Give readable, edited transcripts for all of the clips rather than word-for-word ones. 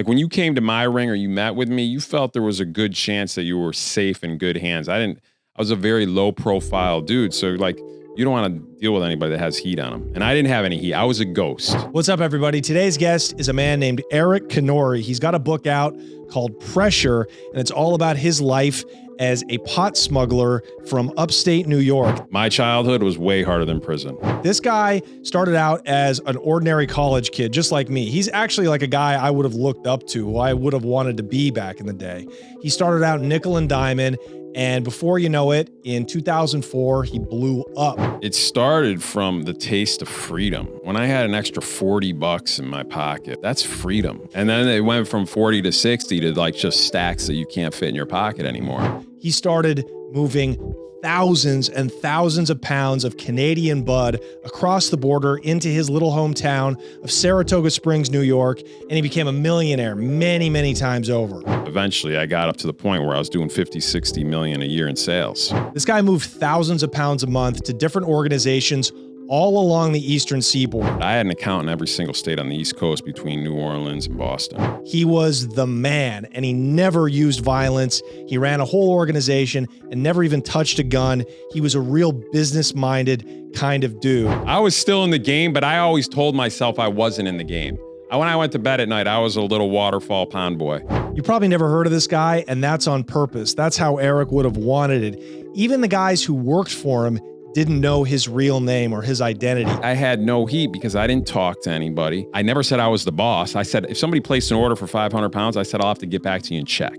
Like when you came to my ring or you met with me, you felt there was a good chance that you were safe in good hands. I was a very low profile dude. So like, you don't want to deal with anybody that has heat on them. And I didn't have any heat. I was a ghost. What's up, everybody? Today's guest is a man named Eric Canori. He's got a book out called Pressure, and it's all about his life as a pot smuggler from upstate New York. My childhood was way harder than prison. This guy started out as an ordinary college kid, just like me. He's actually like a guy I would have looked up to, who I would have wanted to be back in the day. He started out nickel and diamond, and before you know it, in 2004, he blew up. It started from the taste of freedom. When I had an extra $40 in my pocket, that's freedom. And then it went from 40 to 60 to like just stacks that you can't fit in your pocket anymore. He started moving thousands and thousands of pounds of Canadian bud across the border into his little hometown of Saratoga Springs, New York, and he became a millionaire many, many times over. Eventually, I got up to the point where I was doing 50, 60 million a year in sales. This guy moved thousands of pounds a month to different organizations all along the eastern seaboard. I had an account in every single state on the East Coast between New Orleans and Boston. He was the man, and he never used violence. He ran a whole organization and never even touched a gun. He was a real business-minded kind of dude. I was still in the game, but I always told myself I wasn't in the game. When I went to bed at night, I was a little waterfall pond boy. You probably never heard of this guy, and that's on purpose. That's how Eric would have wanted it. Even the guys who worked for him didn't know his real name or his identity. I had no heat because I didn't talk to anybody. I never said I was the boss. I said, if somebody placed an order for 500 pounds, I said, I'll have to get back to you and check.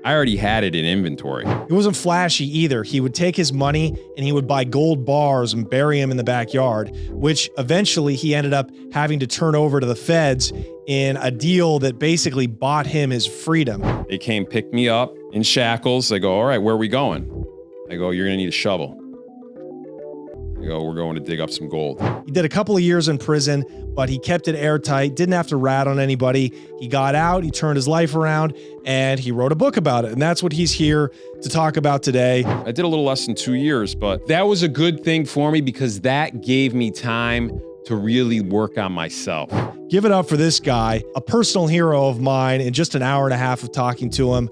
I already had it in inventory. It wasn't flashy either. He would take his money and he would buy gold bars and bury them in the backyard, which eventually he ended up having to turn over to the feds in a deal that basically bought him his freedom. They came pick me up in shackles. They go, all right, where are we going? I go, you're gonna need a shovel. They go, we're going to dig up some gold. He did a couple of years in prison, but he kept it airtight, didn't have to rat on anybody. He got out, he turned his life around, and he wrote a book about it. And that's what he's here to talk about today. I did a little less than 2 years, but that was a good thing for me because that gave me time to really work on myself. Give it up for this guy, a personal hero of mine, in just an hour and a half of talking to him.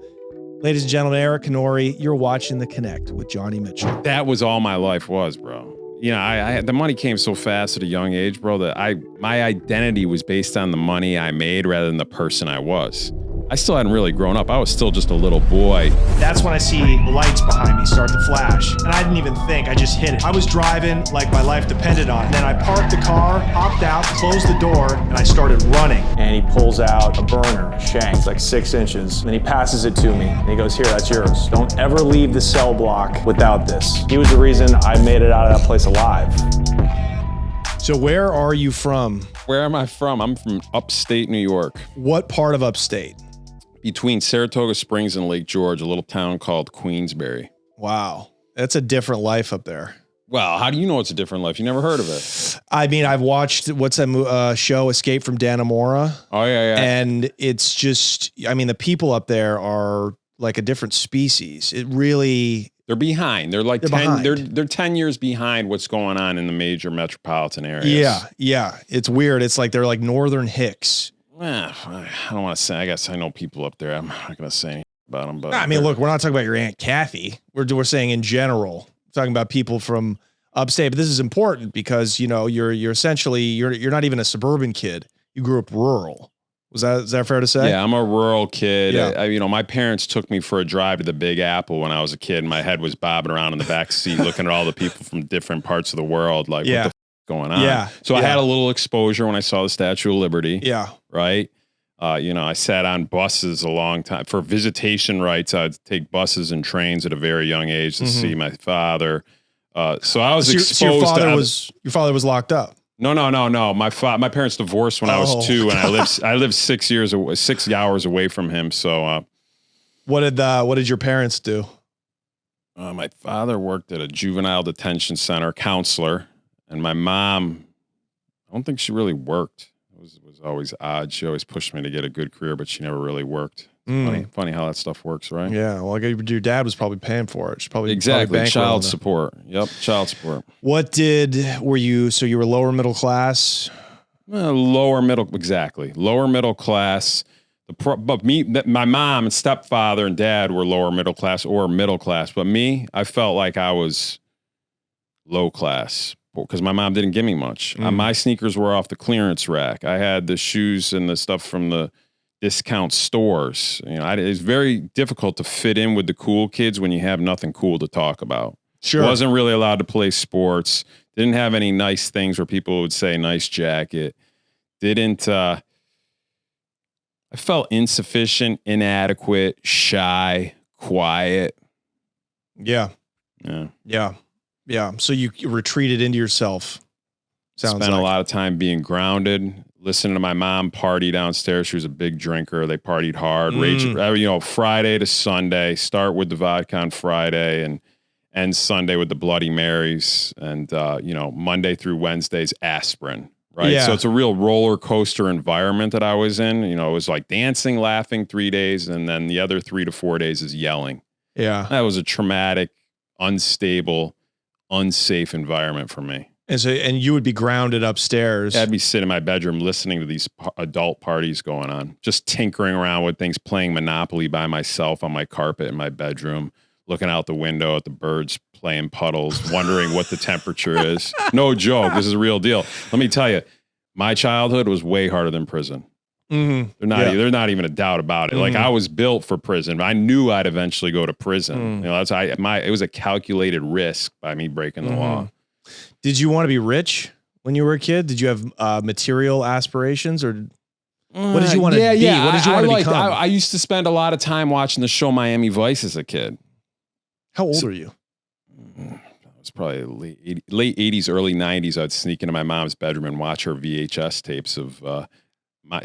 Ladies and gentlemen, Eric Canori, you're watching The Connect with Johnny Mitchell. That was all my life was, bro. You know, I the money came so fast at a young age, bro, that my identity was based on the money I made rather than the person I was. I still hadn't really grown up. I was still just a little boy. That's when I see the lights behind me start to flash. And I didn't even think, I just hit it. I was driving like my life depended on it. And then I parked the car, hopped out, closed the door, and I started running. And he pulls out a burner, a shank, it's like 6 inches. And he passes it to me. And he goes, here, that's yours. Don't ever leave the cell block without this. He was the reason I made it out of that place alive. So where are you from? Where am I from? I'm from upstate New York. What part of upstate? Between Saratoga Springs and Lake George, a little town called Queensbury. Wow. That's a different life up there. Well, how do you know it's a different life? You never heard of it. I mean, I've watched, what's that show, Escape from Dannemora? Oh, yeah. And it's just, I mean, the people up there are like a different species. It really... They're behind. They're like they're 10 years behind what's going on in the major metropolitan areas. Yeah. It's weird. It's like they're like Northern Hicks. I don't want to say. I guess I know people up there. I'm not going to say anything about them. But I mean, look, we're not talking about your Aunt Kathy. We're saying in general. We're talking about people from upstate. But this is important because, you know, you're essentially you're not even a suburban kid. You grew up rural. Is that fair to say? Yeah, I'm a rural kid. Yeah. You know, my parents took me for a drive to the Big Apple when I was a kid. My head was bobbing around in the back seat, looking at all the people from different parts of the world. Like, what the going on? Yeah. So I had a little exposure when I saw the Statue of Liberty. Yeah. Right. You know, I sat on buses a long time for visitation rights. I'd take buses and trains at a very young age to see my father. So I was exposed. So your father was locked up. No. My parents divorced when I was 2, and I lived 6 hours away from him. So, what did your parents do? My father worked at a juvenile detention center, counselor, and my mom, I don't think she really worked. It was always odd. She always pushed me to get a good career, but she never really worked. Funny how that stuff works, right? Yeah. Well, your dad was probably paying for it. Exactly. Child support. Yep. Child support. Were you lower middle class? Lower middle. Exactly. Lower middle class. My mom and stepfather and dad were lower middle class or middle class, but me, I felt like I was low class because my mom didn't give me much. My sneakers were off the clearance rack. I had the shoes and the stuff from the discount stores. It's very difficult to fit in with the cool kids when you have nothing cool to talk about. Sure. Wasn't really allowed to play sports. Didn't have any nice things where people would say nice jacket. I felt insufficient, inadequate, shy, quiet. Yeah. So you retreated into yourself. Spent a lot of time being grounded, listening to my mom party downstairs. She was a big drinker. They partied hard, Friday to Sunday. Start with the vodka on Friday and end Sunday with the Bloody Marys, and Monday through Wednesday's aspirin. Right. Yeah. So it's a real roller coaster environment that I was in. It was like dancing, laughing 3 days, and then the other 3 to 4 days is yelling. Yeah. That was a traumatic, unstable, unsafe environment for me. And you would be grounded upstairs. I'd be sitting in my bedroom listening to these adult parties going on, just tinkering around with things, playing Monopoly by myself on my carpet in my bedroom, looking out the window at the birds playing puddles, wondering what the temperature is. No joke. This is a real deal. Let me tell you, my childhood was way harder than prison. Mm-hmm. There's not even a doubt about it. Like, I was built for prison, but I knew I'd eventually go to prison. It was a calculated risk by me breaking the law. Did you want to be rich when you were a kid? Did you have material aspirations, or what did you want to be? What did you want to become? I used to spend a lot of time watching the show Miami Vice as a kid. How old are you? It was probably late 80s, early 90s. I'd sneak into my mom's bedroom and watch her VHS tapes of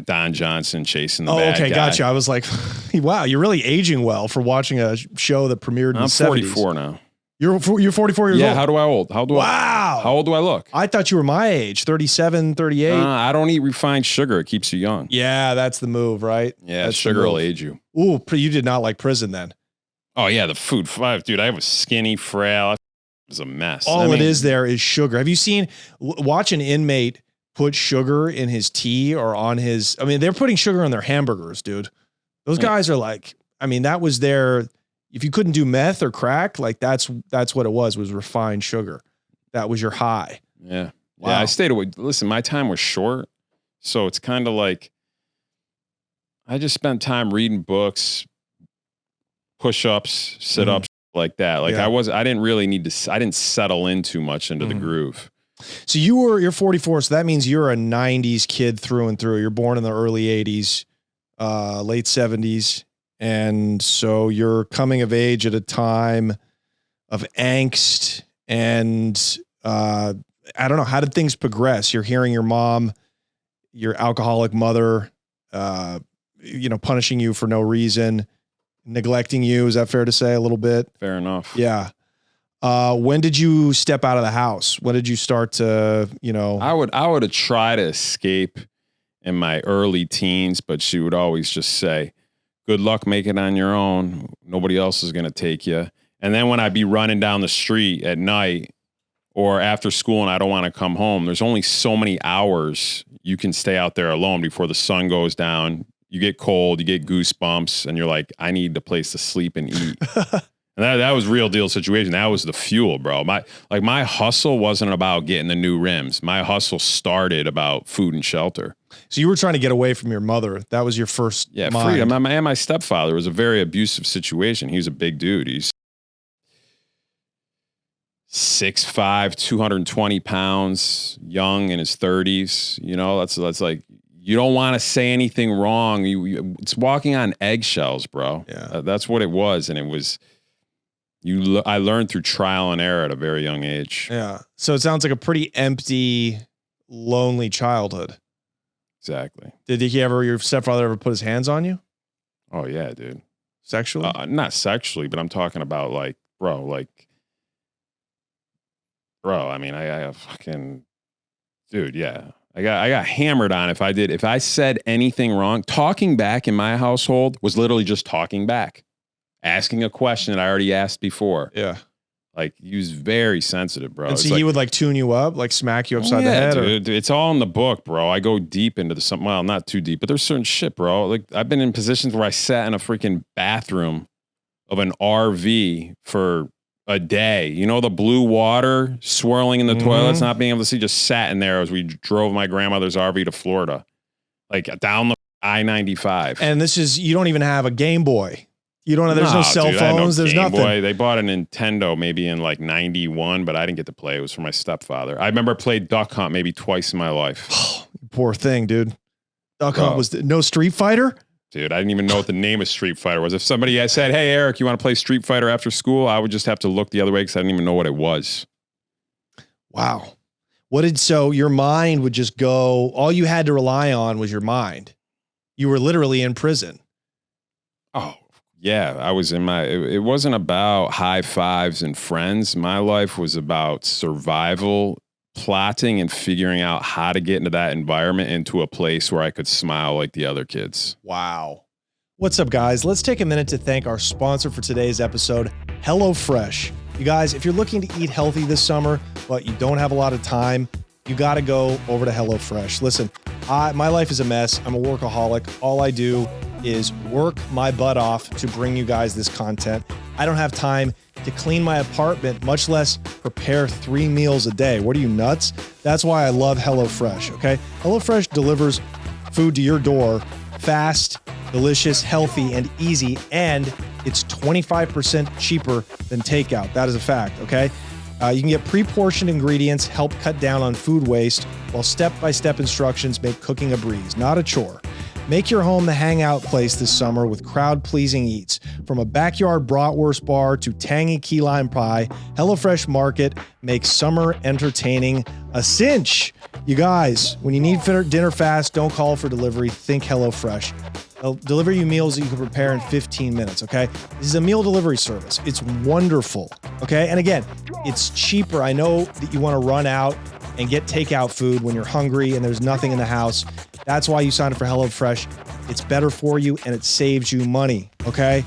Don Johnson chasing the bad guy. Gotcha. I was like, wow, you're really aging well for watching a show that premiered in the 70s. I'm 44 now. You're 44 years old? Yeah, how old do I look? I thought you were my age, 37, 38. I don't eat refined sugar. It keeps you young. Yeah, that's the move, right? Yeah, sugar will age you. Ooh, you did not like prison then. Oh, yeah, the food. Dude, I was skinny, frail. It was a mess. It is there is sugar. Have you seen, watch an inmate put sugar in his tea or on his, they're putting sugar on their hamburgers, dude. Those guys are like, that was their, if you couldn't do meth or crack, like that's what it was refined sugar. That was your high. Yeah. Wow. Yeah, I stayed away. Listen, my time was short. So it's kind of like, I just spent time reading books, push-ups, sit-ups, like that. Like I didn't really need to, I didn't settle in too much into the groove. So you're 44. So that means you're a 90s kid through and through. You're born in the early 80s, late 70s. And so you're coming of age at a time of angst and, I don't know, how did things progress? You're hearing your mom, your alcoholic mother, punishing you for no reason, neglecting you. Is that fair to say a little bit? Fair enough. Yeah. When did you step out of the house? When did you start to, I would have tried to escape in my early teens, but she would always just say, good luck making it on your own. Nobody else is going to take you. And then when I'd be running down the street at night or after school and I don't want to come home, there's only so many hours you can stay out there alone before the sun goes down. You get cold, you get goosebumps, and you're like, I need a place to sleep and eat. And that was real deal situation. That was the fuel, bro. My hustle wasn't about getting the new rims. My hustle started about food and shelter. So you were trying to get away from your mother. That was your first freedom. And my stepfather was a very abusive situation. He was a big dude. He's 6'5", 220 pounds, young in his 30s. That's like, you don't want to say anything wrong. It's walking on eggshells, bro. Yeah. That's what it was. And it was, I learned through trial and error at a very young age. Yeah. So it sounds like a pretty empty, lonely childhood. Exactly. Did your stepfather ever put his hands on you? Oh yeah, dude. Sexually? Not sexually, but I'm talking about I fucking, dude. Yeah. I got hammered on if I said anything wrong. Talking back in my household was literally just talking back, asking a question that I already asked before. Yeah. Like he was very sensitive, bro. And so It's he like, would like tune you up, like smack you upside the yeah, head. dude, it's all in the book, bro. I go deep into the something. Well, not too deep, but there's certain shit, bro. Like I've been in positions where I sat in a freaking bathroom of an RV for a day. You know, the blue water swirling in the toilets, not being able to see, just sat in there as we drove my grandmother's RV to Florida, like down the I-95. And this is, you don't even have a Game Boy. You don't have, there's no cell dude, I had no phones. There's Game nothing. Boy. They bought a Nintendo maybe in like 91, but I didn't get to play. It was for my stepfather. I remember I played Duck Hunt maybe twice in my life. Poor thing, dude. Duck Hunt was no Street Fighter? Dude, I didn't even know what the name of Street Fighter was. If somebody had said, hey, Eric, you want to play Street Fighter after school? I would just have to look the other way because I didn't even know what it was. Wow. So your mind would just go, all you had to rely on was your mind. You were literally in prison. Oh, yeah. I was in it wasn't about high fives and friends. My life was about survival, plotting, and figuring out how to get into that environment, into a place where I could smile like the other kids. Wow. What's up, guys? Let's take a minute to thank our sponsor for today's episode, HelloFresh. You guys, if you're looking to eat healthy this summer, but you don't have a lot of time, you got to go over to HelloFresh. Listen, my life is a mess. I'm a workaholic. All I do is work my butt off to bring you guys this content. I don't have time to clean my apartment, much less prepare 3 meals a day. What are you, nuts? That's why I love HelloFresh, okay? HelloFresh delivers food to your door fast, delicious, healthy, and easy, and it's 25% cheaper than takeout. That is a fact, okay? You can get pre-portioned ingredients, help cut down on food waste, while step-by-step instructions make cooking a breeze, not a chore. Make your home the hangout place this summer with crowd-pleasing eats. From a backyard bratwurst bar to tangy key lime pie, HelloFresh Market makes summer entertaining a cinch. You guys, when you need dinner fast, don't call for delivery. Think HelloFresh. They'll deliver you meals that you can prepare in 15 minutes, okay? This is a meal delivery service. It's wonderful, okay? And again, it's cheaper. I know that you want to run out and get takeout food when you're hungry and there's nothing in the house. That's why you signed up for HelloFresh. It's better for you and it saves you money, okay?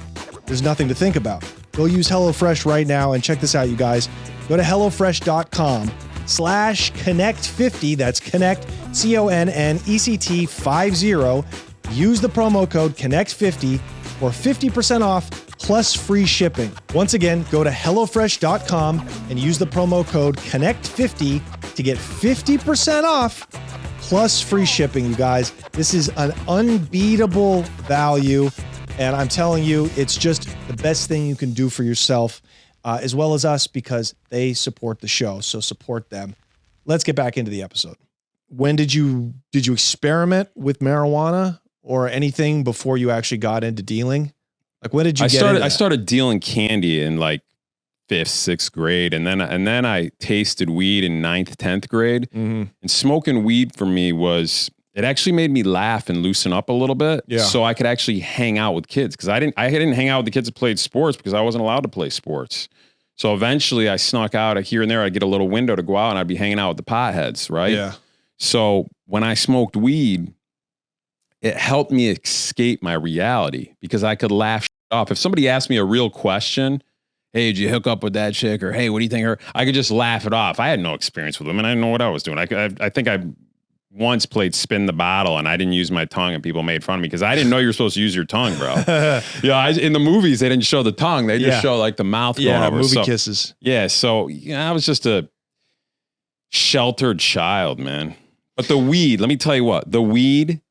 There's nothing to think about. Go use HelloFresh right now and check this out, you guys. Go to HelloFresh.com/Connect50. That's Connect, CONNECT50. Use the promo code Connect50 for 50% off plus free shipping. Once again, go to HelloFresh.com and use the promo code Connect50 to get 50% off plus free shipping, you guys. This is an unbeatable value, and I'm telling you, it's just the best thing you can do for yourself, as well as us, because they support the show, so support them. Let's get back into the episode. When did you experiment with marijuana or anything before you actually got into dealing? Like, when did you get into that? I started dealing candy in like 5th, 6th grade. And then I tasted weed in 9th, 10th grade. Mm-hmm. And smoking weed for me it actually made me laugh and loosen up a little bit. Yeah. So I could actually hang out with kids. Cause I didn't hang out with the kids that played sports because I wasn't allowed to play sports. So eventually I snuck out here and there. I'd get a little window to go out and I'd be hanging out with the potheads. Right. Yeah. So when I smoked weed, it helped me escape my reality because I could laugh off. If somebody asked me a real question, hey, did you hook up with that chick? Or, hey, what do you think of her? I could just laugh it off. I had no experience with them and I didn't know what I was doing. I think I once played spin the bottle and I didn't use my tongue and people made fun of me because I didn't know you're supposed to use your tongue, bro. In the movies, they didn't show the tongue. They just show like the mouth going over. Movie kisses. Yeah. So I was just a sheltered child, man. But the weed, let me tell you what, the weed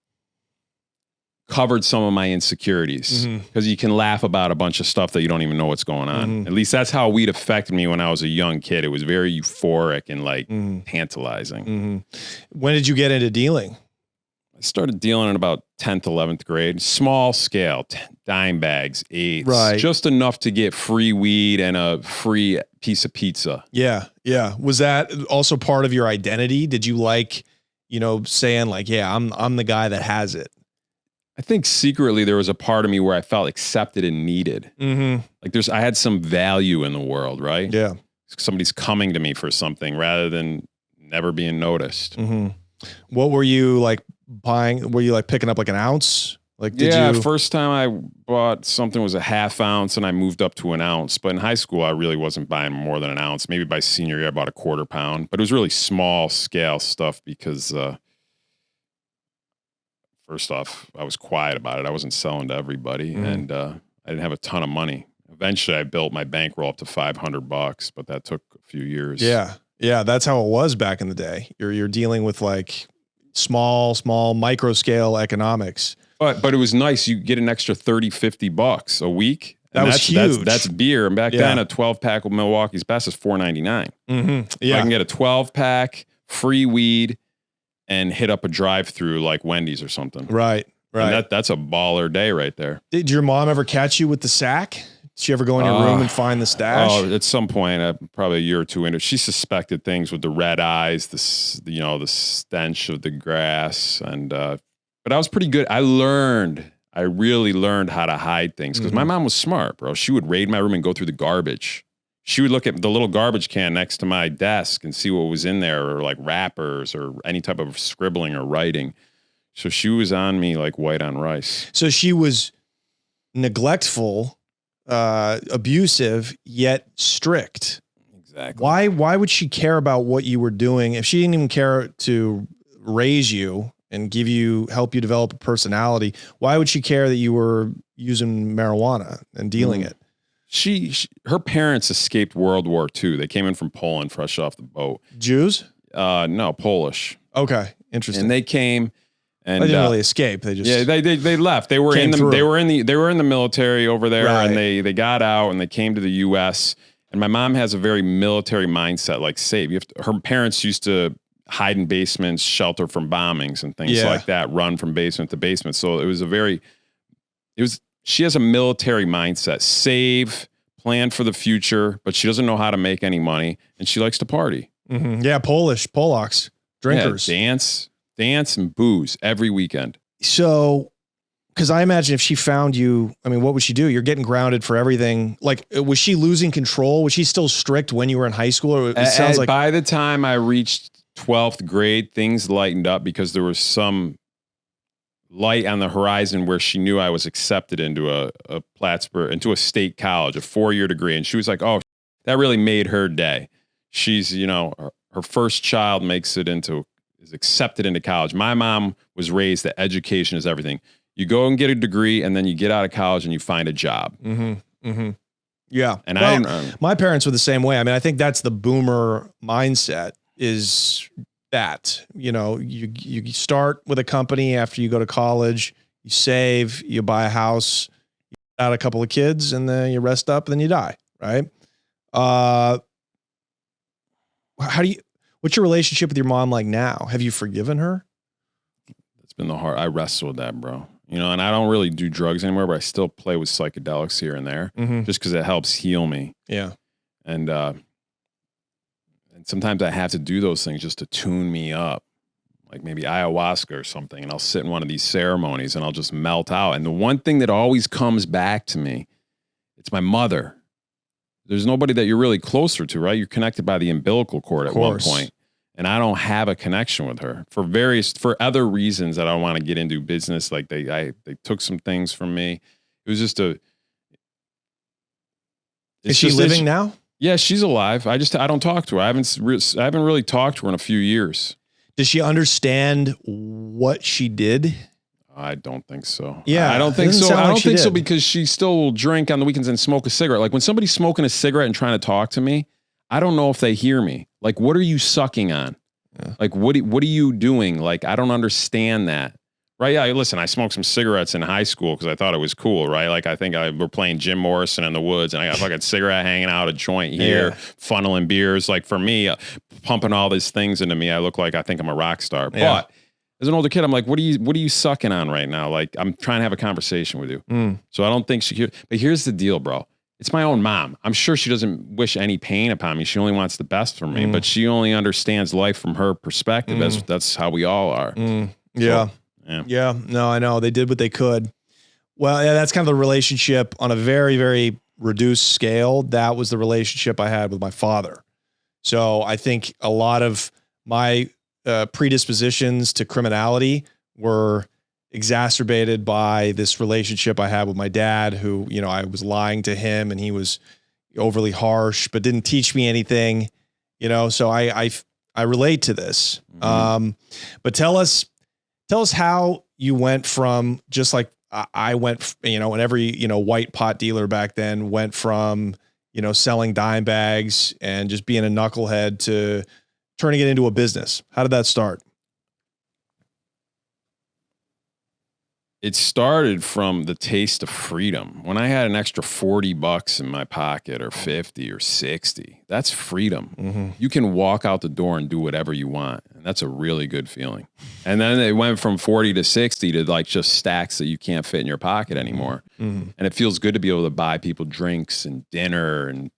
covered some of my insecurities because you can laugh about a bunch of stuff that you don't even know what's going on. At least that's how weed affected me when I was a young kid. It was very euphoric and like tantalizing. When did you get into dealing? I started dealing in about 10th, 11th grade, small scale, dime bags, 8s, right? Just enough to get free weed and a free piece of pizza. Yeah. Yeah. Was that also part of your identity? Did you like, saying like, yeah, I'm the guy that has it? I think secretly there was a part of me where I felt accepted and needed. Like I had some value in the world, right? Yeah. Somebody's coming to me for something rather than never being noticed. What were you like buying? Were you like picking up like an ounce Like, did you? First time I bought something was a half ounce and I moved up to an ounce. But in high school, I really wasn't buying more than an ounce. Maybe by senior year, I bought a quarter pound. But it was really small scale stuff because, first off, I was quiet about it. I wasn't selling to everybody. And I didn't have a ton of money. Eventually, I built my bankroll up to $500, but that took a few years. Yeah. Yeah. That's how it was back in the day. You're dealing with like small micro scale economics. But it was nice. You get an extra $30-$50 a week. That was huge. That's beer. And back then, a 12-pack of Milwaukee's Best is $4.99. Yeah. I can get a 12-pack, free weed, and hit up a drive-through like Wendy's or something. Right. And that's a baller day right there. Did your mom ever catch you with the sack? Did she ever go in your room and find the stash? Oh, at some point, probably a year or two into it, she suspected things with the red eyes, the stench of the grass, and but I was pretty good. I really learned how to hide things because my mom was smart, bro. She would raid my room and go through the garbage. She would look at the little garbage can next to my desk and see what was in there, or like wrappers or any type of scribbling or writing. So she was on me like white on rice. So she was neglectful, abusive, yet strict. Exactly. Why would she care about what you were doing if she didn't even care to raise you and help you develop a personality? Why would she care that you were using marijuana and dealing it? Her parents escaped World War II. They came in from Poland fresh off the boat. Jews? No, Polish. Okay, interesting. And they came, and they didn't really escape. They just they left. They were in the military over there, right. and they got out and they came to the U.S. And my mom has a very military mindset, like save. Her parents used to hide in basements, shelter from bombings and things like that, run from basement to basement. So she has a military mindset, save, plan for the future, but she doesn't know how to make any money, and she likes to party. Yeah, Polacks, drinkers. Yeah, dance and booze every weekend. So, because I imagine if she found you, I mean, what would she do? You're getting grounded for everything. Like, was she losing control? Was she still strict when you were in high school? Or it sounds like by the time I reached 12th grade, things lightened up because there was some light on the horizon where she knew I was accepted into a Plattsburgh, into a state college, a 4-year degree. And she was like, oh, that really made her day. She's, her first child is accepted into college. My mom was raised that education is everything. You go and get a degree, and then you get out of college and you find a job. Yeah. And my parents were the same way. I mean, I think that's the boomer mindset is that, you start with a company after you go to college, you save, you buy a house, you got a couple of kids, and then you rest up and then you die. Right. What's your relationship with your mom like now? Have you forgiven her? It's been I wrestle with that, bro. And I don't really do drugs anymore, but I still play with psychedelics here and there just because it helps heal me. Yeah. And sometimes I have to do those things just to tune me up, like maybe ayahuasca or something. And I'll sit in one of these ceremonies and I'll just melt out. And the one thing that always comes back to me, it's my mother. There's nobody that you're really closer to, right? You're connected by the umbilical cord at one point. And I don't have a connection with her for other reasons that I don't want to get into business. Like they took some things from me. It was just Is she living now? Yeah, she's alive. I don't talk to her. I haven't really talked to her in a few years. Does she understand what she did? I don't think so. Yeah, I don't think so. I don't think so because she still will drink on the weekends and smoke a cigarette. Like when somebody's smoking a cigarette and trying to talk to me, I don't know if they hear me. Like, what are you sucking on? Yeah. Like, what are you doing? Like, I don't understand that. Right? Yeah, listen, I smoked some cigarettes in high school because I thought it was cool, right? Like, I think we're playing Jim Morrison in the woods and I got a fucking cigarette hanging out, a joint here, funneling beers. Like, for me, pumping all these things into me, I look like I think I'm a rock star. Yeah. But as an older kid, I'm like, what are you sucking on right now? Like, I'm trying to have a conversation with you. So I don't think she could. But here's the deal, bro. It's my own mom. I'm sure she doesn't wish any pain upon me. She only wants the best for me, but she only understands life from her perspective. That's how we all are. Yeah. Yeah. No, I know. They did what they could. Well, yeah, that's kind of the relationship on a very, very reduced scale. That was the relationship I had with my father. So I think a lot of my predispositions to criminality were exacerbated by this relationship I had with my dad, who, you know, I was lying to him and he was overly harsh, but didn't teach me anything, you know? So I relate to this. But tell us how you went from, just like I went, you know, and every, you know, white pot dealer back then went from, you know, selling dime bags and just being a knucklehead to turning it into a business. How did that start? It started from the taste of freedom. When I had an extra $40 in my pocket, or 50 or 60, that's freedom. You can walk out the door and do whatever you want. And that's a really good feeling. And then it went from 40 to 60 to like just stacks that you can't fit in your pocket anymore. And it feels good to be able to buy people drinks and dinner, and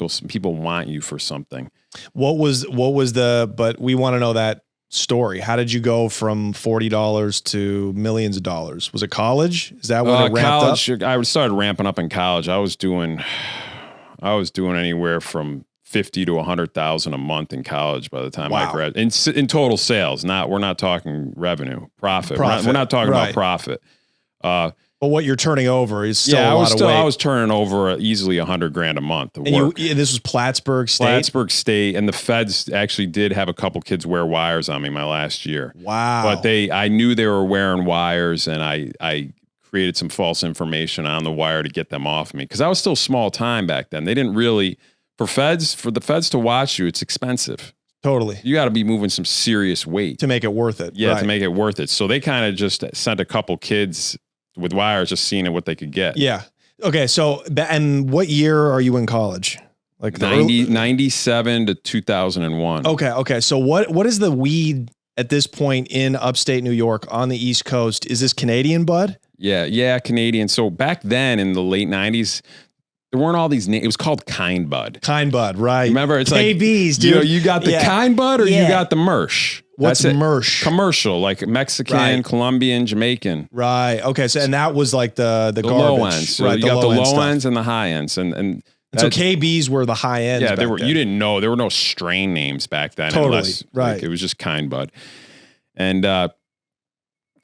some people want you for something. What was but we want to know that story. How did you go from $40 to millions of dollars? Was it college? Is that when it ramped college, up? I started ramping up in college. I was doing anywhere from 50 to 100,000 a month in college by the time I graduated. In total sales, we're not talking revenue, profit. We're not talking about profit. But what you're turning over is still a lot of weight. I was turning over easily $100,000 a month. And this was Plattsburgh State? Plattsburgh State, and the feds actually did have a couple kids wear wires on me my last year. Wow. But I knew they were wearing wires, and I created some false information on the wire to get them off me, because I was still small time back then. They didn't really, for the feds to watch you, it's expensive. Totally. You got to be moving some serious weight to make it worth it. Yeah, to make it worth it. So they kind of just sent a couple kids with wires, just seeing what they could get. Yeah. Okay. So, and what year are you in college? Like 97 to 2001. Okay. Okay. So what is the weed at this point in upstate New York on the East Coast? Is this Canadian bud? Yeah, Canadian. So back then in the late 90s, there weren't all these names. It was called Kind Bud. Kind Bud, right. Remember, it's KBs, like, dude. You got the Kind Bud, or you got the Mersh? What's Mersh? Commercial, like Mexican, Colombian, Jamaican. Right. Okay. So, and that was like the garbage. Low ends. So right. You got the low ends and the high ends. And so KBs were the high ends. Yeah, then. You didn't know. There were no strain names back then. Totally. Right. Like, it was just Kind Bud. And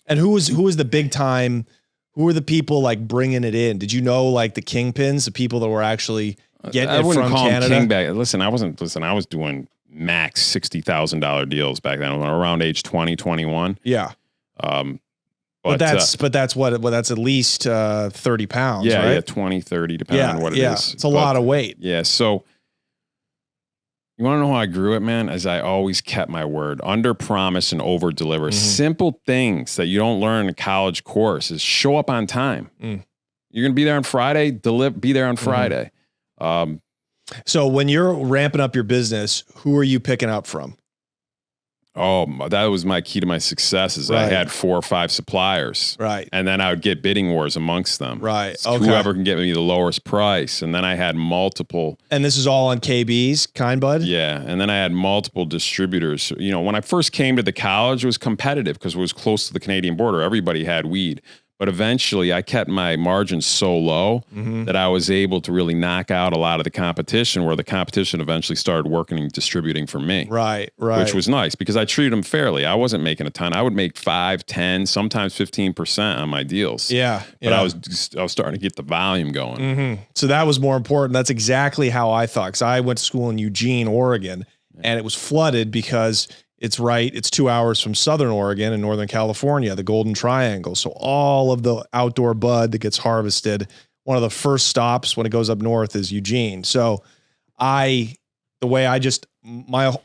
who was the big time? Who were the people like bringing it in? Did you know like the kingpins, the people that were actually getting it from Canada? Listen, I was doing max $60,000 deals back then, around age 20, 21. Yeah. But that's at least 30 pounds, right? Yeah, 20, 30, depending on what it is. It's a lot of weight. Yeah. So you want to know how I grew it, man? As I always kept my word, under promise and over deliver. Simple things that you don't learn in a college course is show up on time. You're going to be there on Friday, be there on Friday. So when you're ramping up your business, who are you picking up from? Oh, that was my key to my success, is I had 4 or 5 suppliers. Right. And then I would get bidding wars amongst them. Right. So whoever can get me the lowest price. And then I had multiple. And this is all on KBs, Kind Bud? Yeah. And then I had multiple distributors. You know, when I first came to the college, it was competitive because it was close to the Canadian border. Everybody had weed. But eventually I kept my margins so low that I was able to really knock out a lot of the competition, where the competition eventually started working and distributing for me. Right. Which was nice because I treated them fairly. I wasn't making a ton. I would make 5, 10, sometimes 15% on my deals. Yeah. But I was starting to get the volume going. So that was more important. That's exactly how I thought. Because I went to school in Eugene, Oregon, and it was flooded because it's 2 hours from Southern Oregon and Northern California, the Golden Triangle. So all of the outdoor bud that gets harvested, one of the first stops when it goes up north is Eugene. So my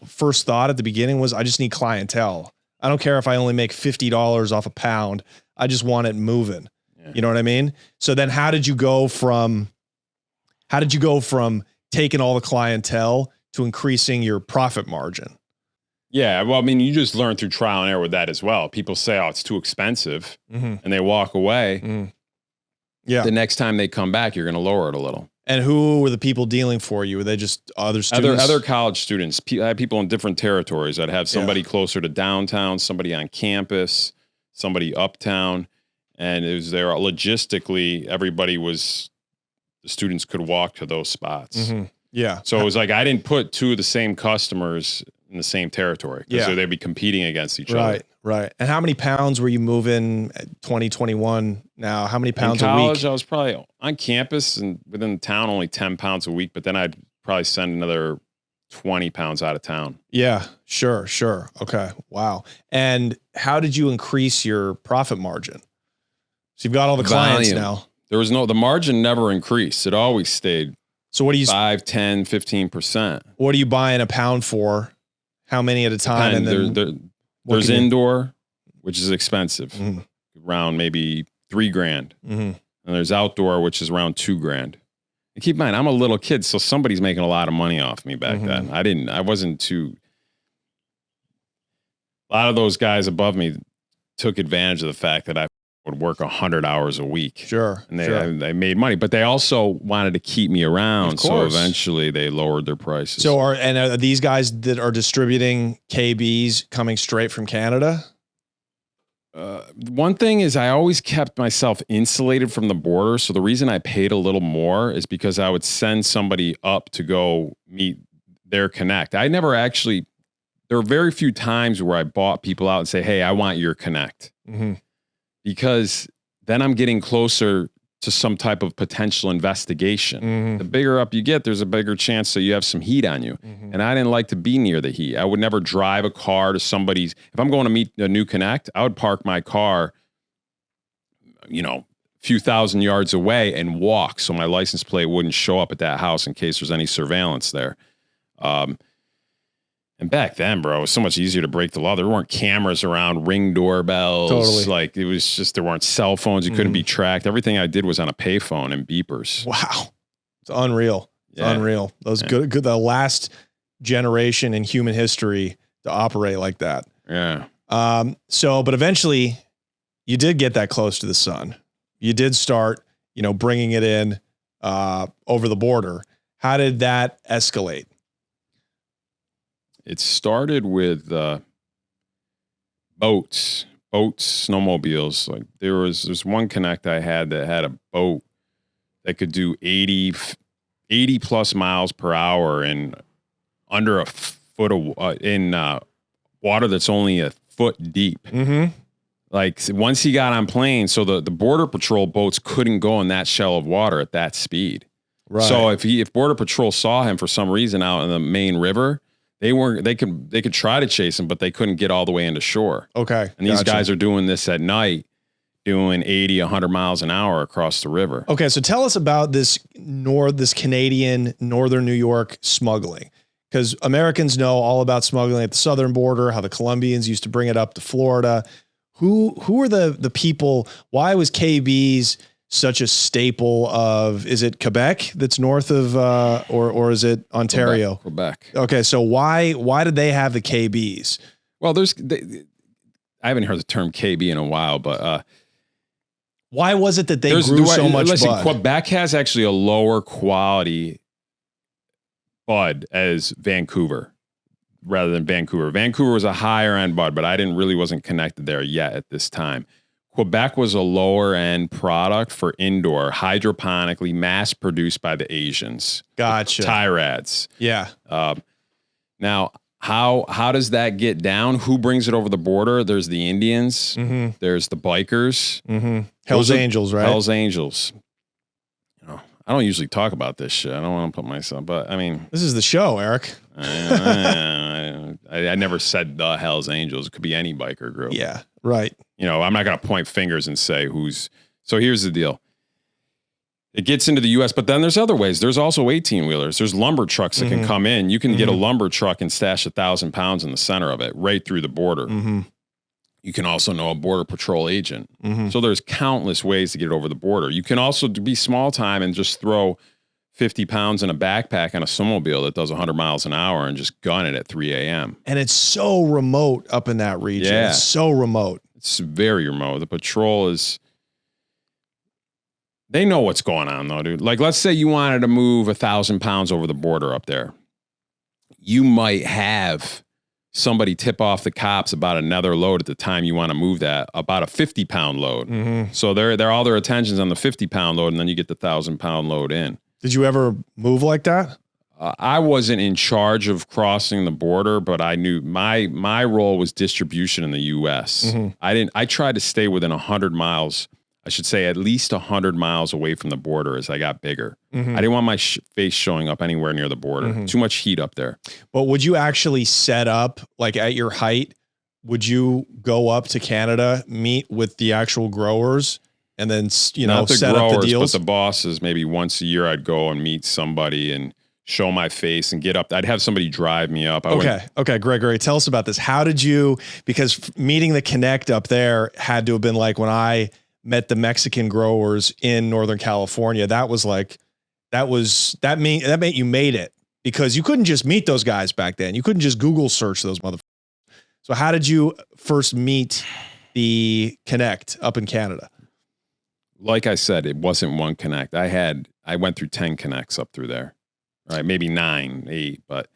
first thought at the beginning was, I just need clientele. I don't care if I only make $50 off a pound. I just want it moving. Yeah. You know what I mean? So then how did you go from taking all the clientele to increasing your profit margin? Yeah, well, I mean, you just learn through trial and error with that as well. People say, oh, it's too expensive, and they walk away. Yeah. The next time they come back, you're going to lower it a little. And who were the people dealing for you? Were they just other students? Other college students. I had people in different territories. I'd have somebody closer to downtown, somebody on campus, somebody uptown. And it was there logistically, the students could walk to those spots. Yeah. So it was like, I didn't put 2 of the same customers in the same territory, because they'd be competing against each other. Right. And how many pounds were you moving at 2021 now? How many pounds in college, a week? I was probably on campus and within the town only 10 pounds a week, but then I'd probably send another 20 pounds out of town. Yeah, sure. Okay. Wow. And how did you increase your profit margin? So you've got all the clients now. The margin never increased. It always stayed. So what do you 5, 10, 15%. What are you buying a pound for? How many at a time? And then there's indoor, which is expensive, mm-hmm. around maybe $3,000. Mm-hmm. And there's outdoor, which is around $2,000. And keep in mind, I'm a little kid, so somebody's making a lot of money off me back then. A lot of those guys above me took advantage of the fact that I would work 100 hours a week. Sure. And they made money, but they also wanted to keep me around. So eventually they lowered their prices. So are these guys that are distributing KBs coming straight from Canada? One thing is I always kept myself insulated from the border. So the reason I paid a little more is because I would send somebody up to go meet their connect. There were very few times where I bought people out and say, hey, I want your connect. Mm-hmm. Because then I'm getting closer to some type of potential investigation. Mm-hmm. The bigger up you get, there's a bigger chance that you have some heat on you. Mm-hmm. And I didn't like to be near the heat. I would never drive a car to somebody's. If I'm going to meet a new connect, I would park my car, a few thousand yards away and walk so my license plate wouldn't show up at that house in case there's any surveillance there. And back then, bro, it was so much easier to break the law. There weren't cameras around, Ring doorbells. Totally. Like, it was just, there weren't cell phones. You couldn't be tracked. Everything I did was on a payphone and beepers. Wow. It's unreal. Unreal. Those good, the last generation in human history to operate like that. Yeah. But eventually you did get that close to the sun. You did start, bringing it in, over the border. How did that escalate? It started with boats, snowmobiles. Like there's one connect I had that had a boat that could do 80 plus miles per hour in under a foot of in water that's only a foot deep. Mm-hmm. Like once he got on plane, so the border patrol boats couldn't go in that shell of water at that speed. Right. So if border patrol saw him for some reason out in the main river, they could try to chase him, but they couldn't get all the way into shore. Okay. And these guys are doing this at night, doing 80, 100 miles an hour across the river. Okay. So tell us about this Canadian Northern New York smuggling, because Americans know all about smuggling at the southern border, how the Colombians used to bring it up to Florida. Who are the people? Why was KB's such a staple of, is it Quebec that's north of, or is it Ontario? Quebec. Okay. So why did they have the KBs? Well, I haven't heard the term KB in a while, but, why was it that they grew so much bud? Quebec has actually a lower quality bud as Vancouver rather than Vancouver. Vancouver was a higher end bud, but wasn't connected there yet at this time. Quebec was a lower end product for indoor, hydroponically mass produced by the Asians. Gotcha. Tyrads. Yeah. Now, how does that get down? Who brings it over the border? There's the Indians. Mm-hmm. There's the bikers. Mm-hmm. Hell's Angels, right? Hell's Angels. I don't usually talk about this shit. I don't want to put myself, but I mean, this is the show, Eric. I never said the Hell's Angels. It could be any biker group. Yeah, right. I'm not going to point fingers and say who's. So here's the deal. It gets into the U.S., but then there's other ways. There's also 18-wheelers. There's lumber trucks that can come in. You can get a lumber truck and stash 1,000 pounds in the center of it, right through the border. Mm-hmm. You can also know a border patrol agent. Mm-hmm. So there's countless ways to get it over the border. You can also be small time and just throw 50 pounds in a backpack on a snowmobile that does 100 miles an hour and just gun it at 3 a.m. And it's so remote up in that region. Yeah. It's so remote. It's very remote. The patrol they know what's going on though, dude. Like, let's say you wanted to move 1,000 pounds over the border up there. You might have somebody tip off the cops about another load at the time you want to move that, about a 50-pound load. Mm-hmm. So they're all their attention's on the 50-pound load, and then you get the 1,000-pound load in. Did you ever move like that? I wasn't in charge of crossing the border, but I knew my role was distribution in the U.S. Mm-hmm. I tried to stay within 100 miles. I should say at least 100 miles away from the border as I got bigger. Mm-hmm. I didn't want my face showing up anywhere near the border. Mm-hmm. Too much heat up there. But would you actually set up, like at your height, would you go up to Canada, meet with the actual growers, and then, you know, Not the set growers, up the deals? but the bosses. Maybe once a year I'd go and meet somebody and show my face and get up. I'd have somebody drive me up. Okay, Gregory, tell us about this. How did you, because meeting the Connect up there had to have been like when I met the Mexican growers in Northern California. That meant you made it, because you couldn't just meet those guys back then. You couldn't just Google search those motherfuckers. So how did you first meet the Connect up in Canada? Like I said, it wasn't one Connect. I went through 10 Connects up through there. Right, maybe 9, 8, but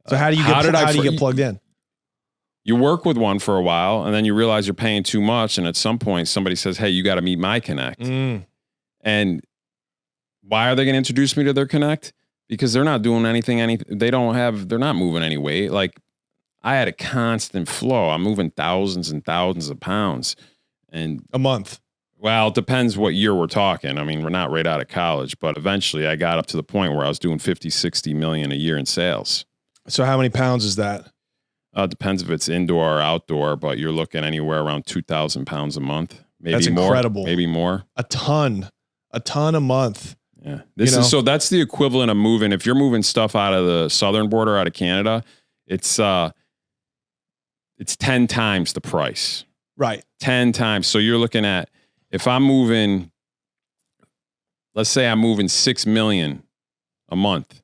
so how do you get plugged in? You work with one for a while, and then you realize you're paying too much, and at some point somebody says, "Hey, you got to meet my Connect." And why are they going to introduce me to their Connect? Because they're not doing anything. They're not moving any weight. Like, I had a constant flow. I'm moving thousands and thousands of pounds, and a month. Well, it depends what year we're talking. I mean, we're not right out of college, but eventually I got up to the point where I was doing 50, 60 million a year in sales. So how many pounds is that? Depends if it's indoor or outdoor, but you're looking anywhere around 2,000 pounds a month. Maybe That's more, incredible. Maybe more. A ton a month. Yeah. So that's the equivalent of moving. If you're moving stuff out of the southern border, out of Canada, it's 10 times the price. Right. 10 times. So you're looking at, if I'm moving, let's say I'm moving 6 million a month,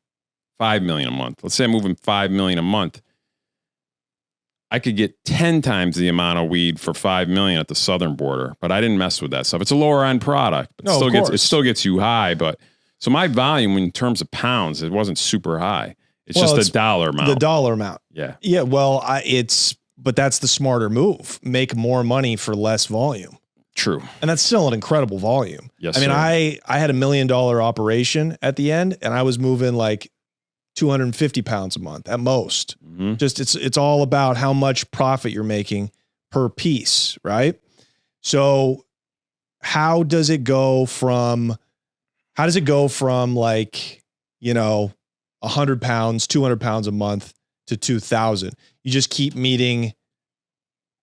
5 million a month. Let's say I'm moving 5 million a month. I could get 10 times the amount of weed for 5 million at the southern border, but I didn't mess with that stuff. It's a lower end product. But it still gets you high. But so my volume in terms of pounds, it wasn't super high. It's just the dollar amount. The dollar amount. Yeah. Yeah. Well, but that's the smarter move. Make more money for less volume. True. And that's still an incredible volume. Yes. I mean, sir. I had $1 million operation at the end, and I was moving like 250 pounds a month at most. Mm-hmm. Just it's all about how much profit you're making per piece, right? So how does it go from like, 100 pounds, 200 pounds a month to 2,000? You just keep meeting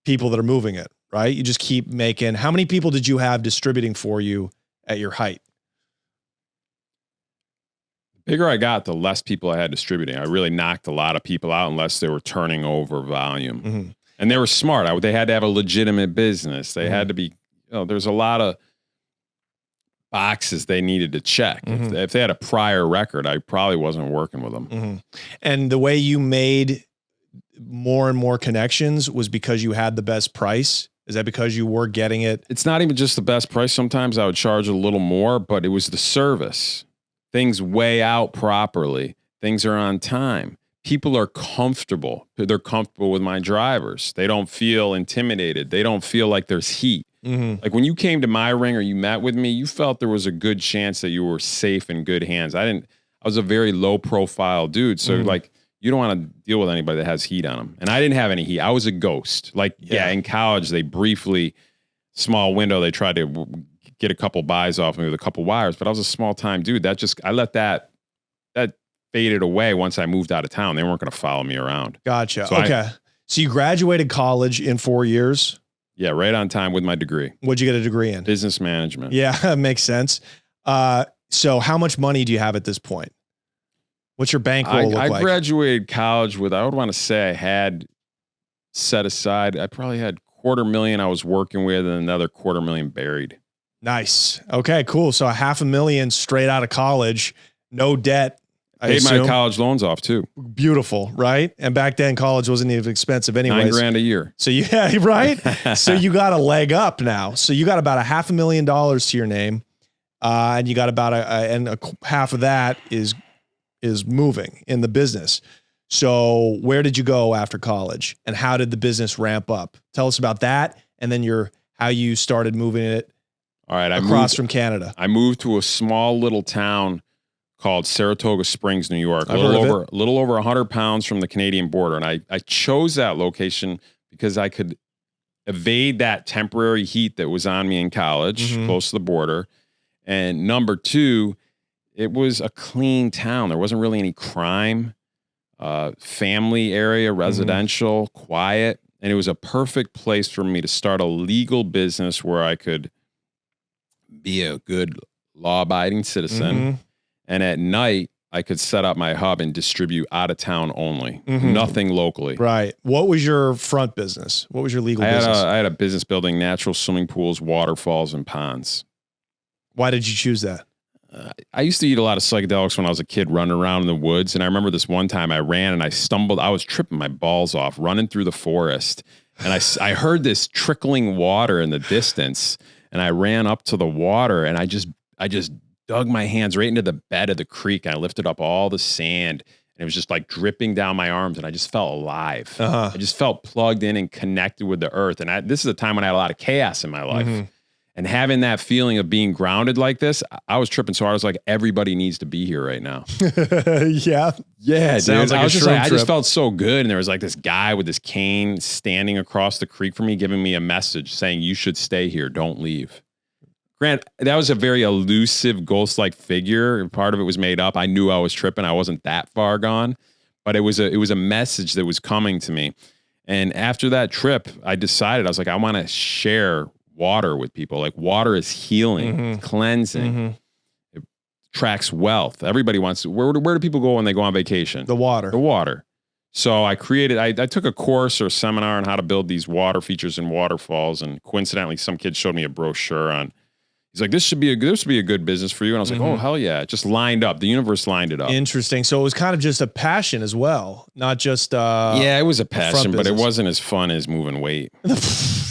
people that are moving it, right? You just keep making. How many people did you have distributing for you at your height? The bigger I got, the less people I had distributing. I really knocked a lot of people out unless they were turning over volume. Mm-hmm. And they were smart. They had to have a legitimate business. They had to be, there's a lot of boxes they needed to check. Mm-hmm. If they had a prior record, I probably wasn't working with them. Mm-hmm. And the way you made more and more connections was because you had the best price? Is that because you were getting it? It's not even just the best price. Sometimes I would charge a little more, but it was the service. Things weigh out properly. Things are on time. People are comfortable. They're comfortable with my drivers. They don't feel intimidated. They don't feel like there's heat. Mm-hmm. Like when you came to my ring or you met with me, you felt there was a good chance that you were safe in good hands. I was a very low profile dude. So like, you don't want to deal with anybody that has heat on them. And I didn't have any heat. I was a ghost. Like, in college, they briefly, small window, they tried to get a couple buys off me with a couple wires, but I was a small time dude. I let that faded away once I moved out of town. They weren't going to follow me around. Gotcha. So okay. So you graduated college in 4 years? Yeah, right on time with my degree. What'd you get a degree in? Business management. Yeah, makes sense. So how much money do you have at this point? What's your bankroll look like? I graduated college with, I would want to say I had set aside, I probably had $250,000 I was working with and another $250,000 buried. Nice. Okay, cool. So $500,000 straight out of college, no debt. Paid my college loans off too. Beautiful, right? And back then college wasn't even expensive anyways. $9,000 a year. So yeah, right? So you got a leg up now. So you got about $500,000 to your name. And you got about half of that is moving in the business. So where did you go after college and how did the business ramp up? Tell us about that. And then how you started moving it. All right. Across from Canada. I moved to a small little town called Saratoga Springs, New York. I've A heard of little over 100 pounds from the Canadian border. And I chose that location because I could evade that temporary heat that was on me in college, close to the border. And number two, it was a clean town. There wasn't really any crime, family area, residential, quiet. And it was a perfect place for me to start a legal business where I could be a good law-abiding citizen. And at night, I could set up my hub and distribute out of town only, nothing locally. Right. What was your front business? What was your legal business? I had a business building natural swimming pools, waterfalls, and ponds. Why did you choose that? I used to eat a lot of psychedelics when I was a kid running around in the woods. And I remember this one time I ran and I stumbled. I was tripping my balls off running through the forest. And I heard this trickling water in the distance. And I ran up to the water and I just dug my hands right into the bed of the creek. And I lifted up all the sand and it was just like dripping down my arms. And I just felt alive. I just felt plugged in and connected with the earth. And this is a time when I had a lot of chaos in my life. And having that feeling of being grounded like this, I was tripping so hard. I was like, everybody needs to be here right now. Yeah, dude. Like I just felt so good. And there was like this guy with this cane standing across the creek from me, giving me a message saying, you should stay here. Don't leave. Grant, that was a very elusive ghost-like figure. Part of it was made up. I knew I was tripping. I wasn't that far gone, but it was a message that was coming to me. And after that trip, I decided, I was like, I want to share water with people. Like water is healing, cleansing. It attracts wealth. Everybody wants to, where do people go when they go on vacation? The water. So I took a course or a seminar on how to build these water features and waterfalls. And coincidentally, some kid showed me a brochure on, he's like, this would be a good business for you. And I was like, oh, hell yeah. It just lined up. The universe lined it up. Interesting. So it was kind of just a passion as well, not just yeah, it was a passion, but it wasn't as fun as moving weight.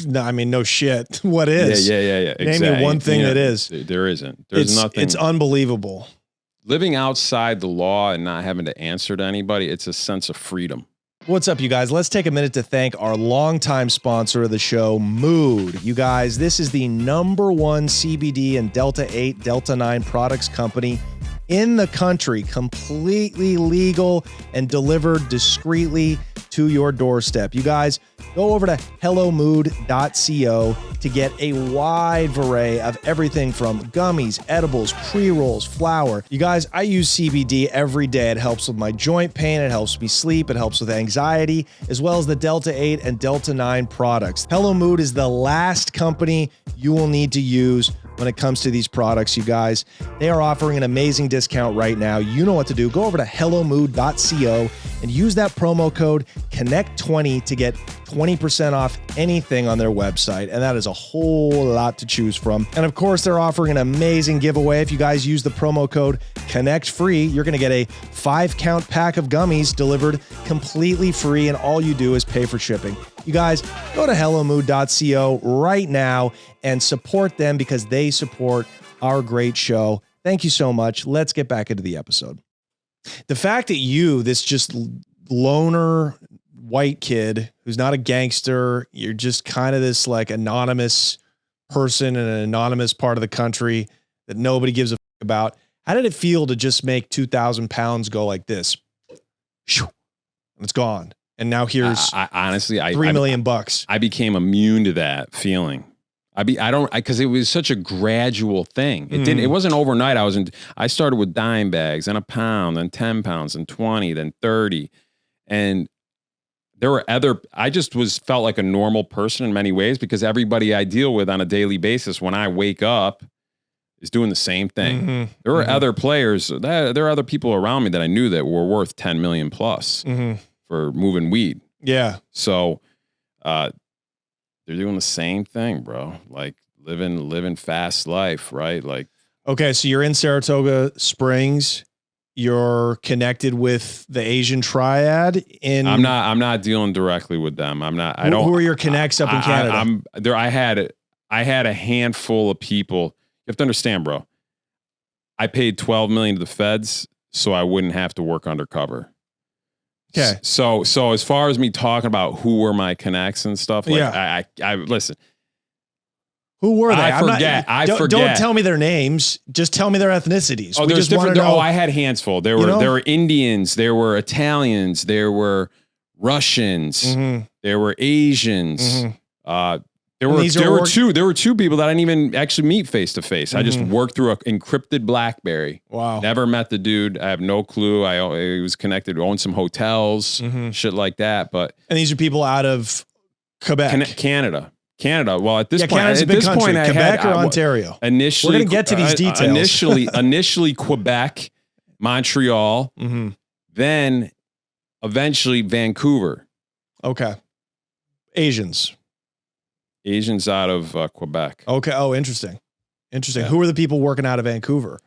No, I mean, no shit. What is? Yeah. Name me one thing that is. There isn't. There's nothing. It's unbelievable. Living outside the law and not having to answer to anybody, it's a sense of freedom. What's up, you guys? Let's take a minute to thank our longtime sponsor of the show, Mood. You guys, this is the #1 CBD and Delta 8, Delta 9 products company in the country, completely legal and delivered discreetly to your doorstep. You guys, go over to hellomood.co to get a wide array of everything from gummies, edibles, pre-rolls, flour. You guys, I use CBD every day. It helps with my joint pain. It helps me sleep. It helps with anxiety, as well as the Delta 8 and Delta 9 products. Hello Mood is the last company you will need to use when it comes to these products, you guys. They are offering an amazing discount right now. You know what to do. Go over to hellomood.co and use that promo code CONNECT20 to get 20% off anything on their website. And that is a whole lot to choose from. And of course, they're offering an amazing giveaway. If you guys use the promo code CONNECTFREE, you're going to get a 5-count pack of gummies delivered completely free. And all you do is pay for shipping. You guys, go to hellomood.co right now and support them because they support our great show. Thank you so much. Let's get back into the episode. The fact that you, this just loner white kid who's not a gangster, you're just kind of this like anonymous person in an anonymous part of the country that nobody gives a fuck about. How did it feel to just make 2,000 pounds go like this? And it's gone. And now here's honestly, $3 million. I became immune to that feeling. Because it was such a gradual thing. It wasn't overnight. I started with dime bags and a pound, then 10 pounds, and 20, then 30. And there were I just felt like a normal person in many ways because everybody I deal with on a daily basis when I wake up is doing the same thing. There were other players, there are other people around me that I knew that were worth 10 million plus for moving weed. Yeah. So, they're doing the same thing, bro. Like living fast life, right? Like, okay, so you're in Saratoga Springs. You're connected with the Asian triad I'm not dealing directly with them. I'm not. Who are your connects up in Canada? I had a handful of people. You have to understand, bro. I paid $12 million to the feds so I wouldn't have to work undercover. Okay. So as far as me talking about who were my connects and stuff, like I listen. Who were they? I forget. Don't tell me their names. Just tell me their ethnicities. Oh, we there's just want different. to know. Oh, I had hands full. There were Indians. There were Italians. There were Russians. Mhm. There were Asians. Mhm. There were two people that I didn't even actually meet face to face. I just worked through an encrypted BlackBerry. Wow. Never met the dude. I have no clue. I was connected, owned some hotels, shit like that. But And these are people out of Quebec, Canada. Well, at this point, Canada's a big country. Quebec or Ontario. Initially, we're gonna get to these details. Initially Quebec, Montreal, then eventually Vancouver. Okay. Asians out of Quebec. Okay. Oh, interesting. Yeah. Who are the people working out of Vancouver?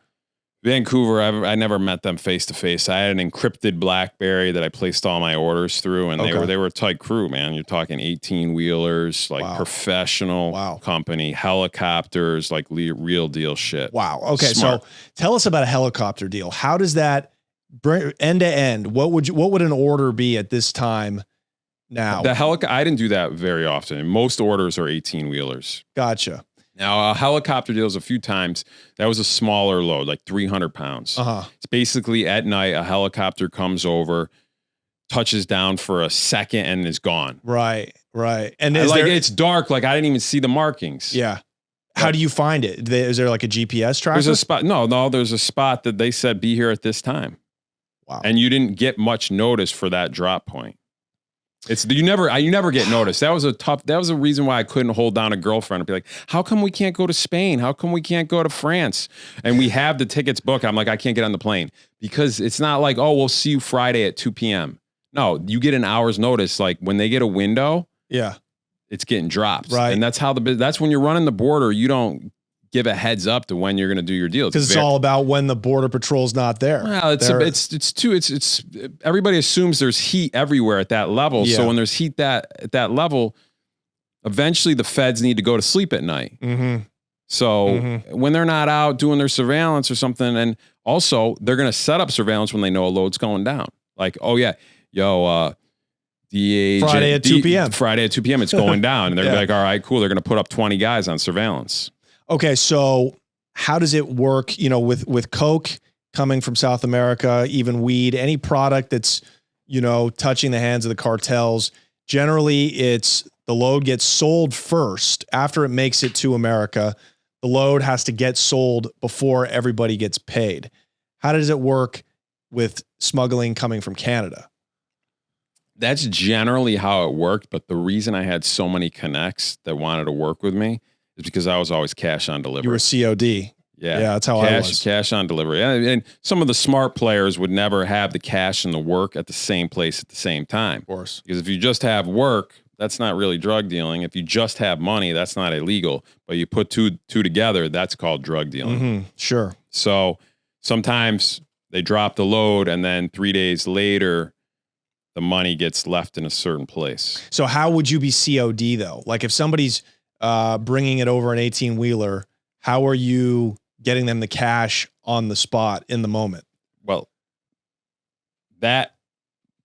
Vancouver, I never met them face to face. I had an encrypted BlackBerry that I placed all my orders through, and they were a tight crew, man. You're talking 18-wheelers, like professional company, helicopters, like real deal shit. Wow. Okay, Smart. so tell us about a helicopter deal. How does that bring end to end? What would an order be at this time now? I didn't do that very often. Most orders are 18-wheelers. Gotcha. Now, a helicopter deals a few times. That was a smaller load, like 300 pounds. It's basically at night, a helicopter comes over, touches down for a second, and is gone. Right. And it's dark. Like I didn't even see the markings. Yeah. How do you find it? Is there like a GPS tracker? There's a spot. No, there's a spot that they said be here at this time. Wow. And you didn't get much notice for that drop point. You never get noticed. That was a reason why I couldn't hold down a girlfriend and be like, how come we can't go to Spain? How come we can't go to France? And we have the tickets booked. I'm like, I can't get on the plane because it's not like, oh, we'll see you Friday at 2 p.m. No, you get an hour's notice. Like when they get a window, it's getting dropped. Right. And that's when you're running the border. You don't give a heads up to when you're going to do your deal. Because it's all about when the border patrol's not there. Well, everybody assumes there's heat everywhere at that level. Yeah. So when there's heat at that level, eventually the feds need to go to sleep at night. So when they're not out doing their surveillance or something, and also they're going to set up surveillance when they know a load's going down. Like, oh yeah, the Friday at 2 p.m. Friday at 2 p.m. it's going down. And they're like, all right, cool. They're going to put up 20 guys on surveillance. Okay, so how does it work, with Coke coming from South America, even weed, any product that's, touching the hands of the cartels? Generally, it's the load gets sold first. After it makes it to America, the load has to get sold before everybody gets paid. How does it work with smuggling coming from Canada? That's generally how it worked. But the reason I had so many connects that wanted to work with me is because I was always cash on delivery. You were COD. Yeah, that's how I was. Cash on delivery. And some of the smart players would never have the cash and the work at the same place at the same time. Of course. Because if you just have work, that's not really drug dealing. If you just have money, that's not illegal. But you put two together, that's called drug dealing. Sure. So sometimes they drop the load and then 3 days later, the money gets left in a certain place. So how would you be COD though? Like if somebody's bringing it over an 18-wheeler, how are you getting them the cash on the spot in the moment? Well, that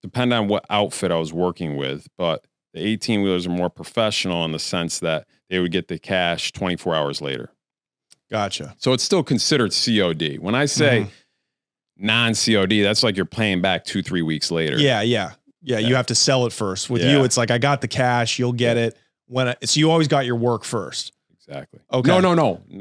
depended on what outfit I was working with, but the 18-wheelers are more professional in the sense that they would get the cash 24 hours later. Gotcha. So it's still considered COD. When I say non-COD, that's like you're paying back 2-3 weeks later. Yeah. You have to sell it first. With you, it's like, I got the cash, you'll get it. So you always got your work first. Exactly. Okay. No,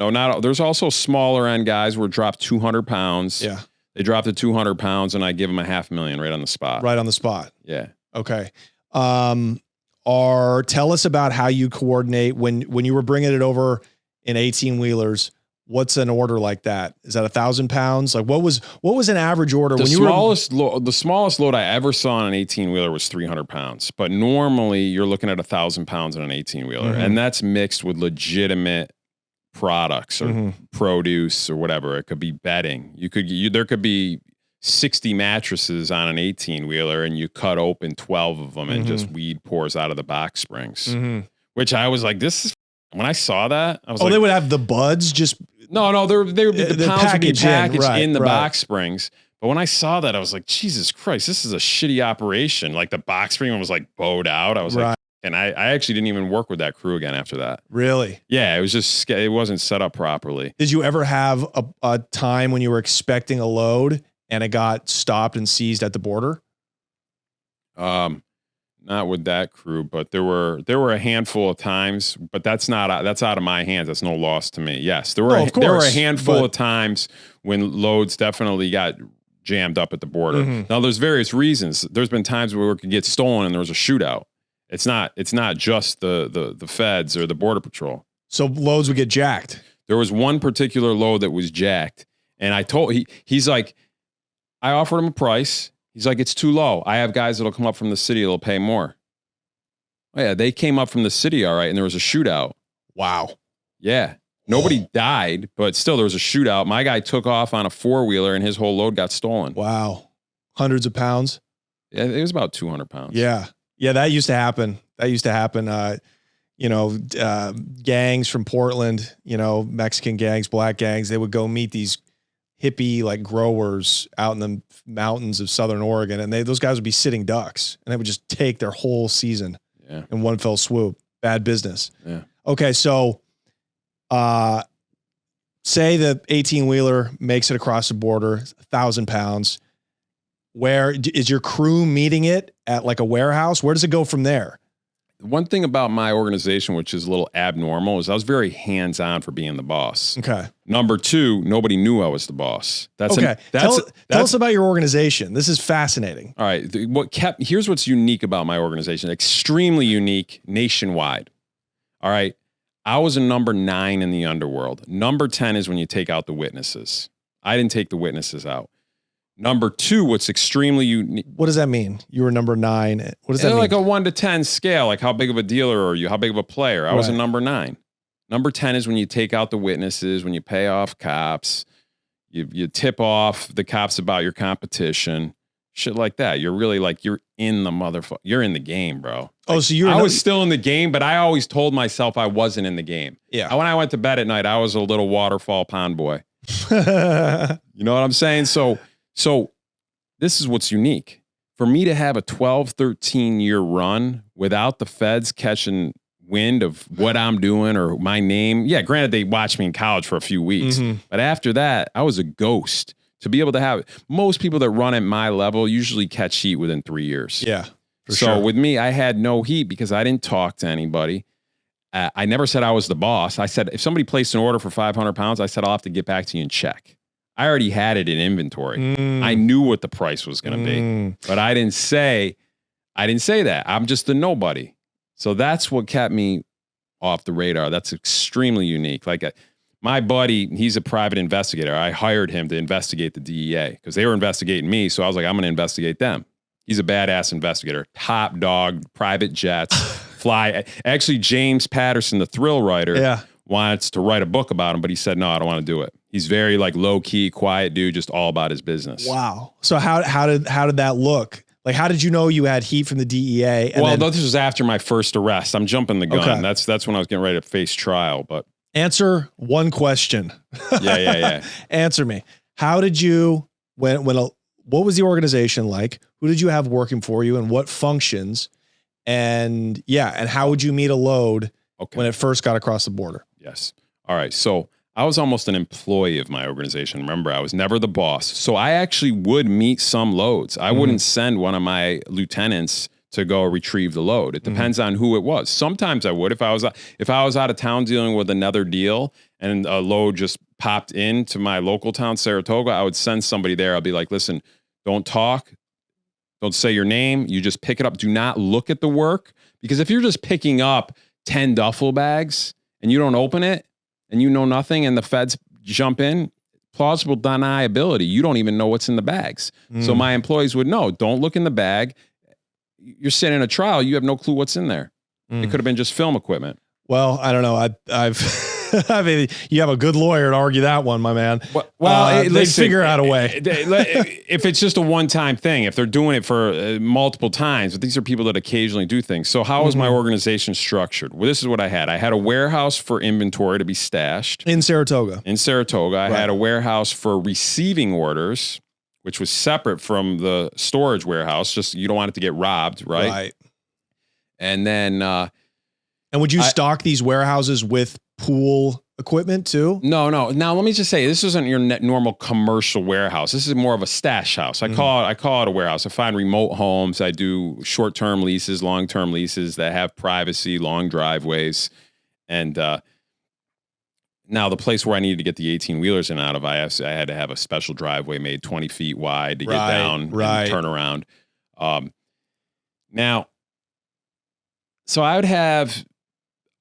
not all. There's also smaller end guys where drop 200 pounds. Yeah. They drop the 200 pounds and I give them $500,000 right on the spot. Right on the spot. Yeah. Okay. Tell us about how you coordinate when you were bringing it over in 18-wheelers. What's an order like that? Is that 1,000 pounds? Like what was an average order? The smallest load I ever saw on an 18-wheeler was 300 pounds. But normally you're looking at 1,000 pounds on an 18-wheeler. And that's mixed with legitimate products or produce or whatever. It could be bedding. There could be 60 mattresses on an 18-wheeler and you cut open 12 of them and just weed pours out of the box springs. Which I was like, when I saw that, I was like, they would have the buds just. No, the pounds would be packaged in the box springs. But when I saw that, I was like, Jesus Christ, this is a shitty operation. Like the box spring was like bowed out. I was like, And I actually didn't even work with that crew again after that. Really? Yeah, it wasn't set up properly. Did you ever have a time when you were expecting a load and it got stopped and seized at the border? Not with that crew, but there were a handful of times, but that's out of my hands. That's no loss to me. Yes, there were a handful of times when loads definitely got jammed up at the border. Mm-hmm. Now there's various reasons. There's been times where it could get stolen and there was a shootout. It's not just the feds or the border patrol. So loads would get jacked. There was one particular load that was jacked, and he's like, I offered him a price. He's like, it's too low. I have guys that'll come up from the city that'll pay more. Oh yeah, they came up from the city, all right, and there was a shootout. Wow. Yeah. Nobody died, but still there was a shootout. My guy took off on a 4-wheeler and his whole load got stolen. Wow. Hundreds of pounds? Yeah, it was about 200 pounds. Yeah. Yeah, that used to happen. Gangs from Portland, Mexican gangs, black gangs, they would go meet these hippie like growers out in the mountains of Southern Oregon. And those guys would be sitting ducks and they would just take their whole season in one fell swoop. Bad business. Yeah. Okay. So, say the 18-wheeler makes it across the border, 1,000 pounds. Where is your crew meeting it at like a warehouse? Where does it go from there? One thing about my organization, which is a little abnormal, is I was very hands-on for being the boss. Okay. Number 2, nobody knew I was the boss. Tell us about your organization. This is fascinating. All right. Here's what's unique about my organization. Extremely unique nationwide. All right. I was a number 9 in the underworld. Number 10 is when you take out the witnesses. I didn't take the witnesses out. Number 2, what's extremely unique. What does that mean? You were number 9. What does that mean? Like a 1 to 10 scale. Like how big of a dealer are you? How big of a player? I was a number 9. Number 10 is when you take out the witnesses, when you pay off cops, you tip off the cops about your competition, shit like that. You're really like, you're in the motherfucker. You're in the game, bro. Like, so I was still in the game, but I always told myself I wasn't in the game. Yeah. When I went to bed at night, I was a little waterfall pond boy. You know what I'm saying? So this is what's unique. For me to have a 12, 13-year run without the feds catching wind of what I'm doing or my name. Yeah, granted, they watched me in college for a few weeks. Mm-hmm. But after that, I was a ghost. To be able to have most people that run at my level usually catch heat within 3 years. Yeah. So with me, I had no heat because I didn't talk to anybody. I never said I was the boss. I said, if somebody placed an order for 500 pounds, I said, I'll have to get back to you and check. I already had it in inventory. I knew what the price was going to be, but I didn't say that. I'm just a nobody. So that's what kept me off the radar. That's extremely unique. Like my buddy, he's a private investigator. I hired him to investigate the DEA because they were investigating me. So I was like, I'm going to investigate them. He's a badass investigator, top dog, private jets, fly. Actually, James Patterson, the thrill writer, wants to write a book about him, but he said, no, I don't want to do it. He's very like low key, quiet dude, just all about his business. Wow. So how did that look? Like, how did you know you had heat from the DEA? And this was after my first arrest. I'm jumping the gun. Okay. That's when I was getting ready to face trial. But answer one question. Yeah. Answer me. How did you what was the organization like? Who did you have working for you, and what functions? And how would you meet a load when it first got across the border? Yes. All right. So I was almost an employee of my organization. Remember, I was never the boss. So I actually would meet some loads. I wouldn't send one of my lieutenants to go retrieve the load. It depends on who it was. Sometimes I would. If I was out of town dealing with another deal and a load just popped into my local town, Saratoga, I would send somebody there. I'll be like, listen, don't talk. Don't say your name. You just pick it up. Do not look at the work. Because if you're just picking up 10 duffel bags and you don't open it, and you know nothing, and the feds jump in, plausible deniability. You don't even know what's in the bags. So my employees would know, don't look in the bag. You're sitting in a trial. You have no clue what's in there. It could have been just film equipment. Well, I don't know. I've I mean, you have a good lawyer to argue that one, my man. They figure out a way. If it's just a one-time thing, if they're doing it for multiple times, but these are people that occasionally do things. So how is my organization structured? Well, this is what I had. I had a warehouse for inventory to be stashed. In Saratoga. I had a warehouse for receiving orders, which was separate from the storage warehouse. Just you don't want it to get robbed, right? And then, and would you stock these warehouses with pool equipment too? No. Now let me just say, this isn't your normal commercial warehouse. This is more of a stash house. I call it a warehouse. I find remote homes. I do short-term leases, long-term leases that have privacy, long driveways, and now the place where I needed to get the 18-wheelers in and out of, I had to have a special driveway made 20 feet wide to get down and turn around. Now, so I would have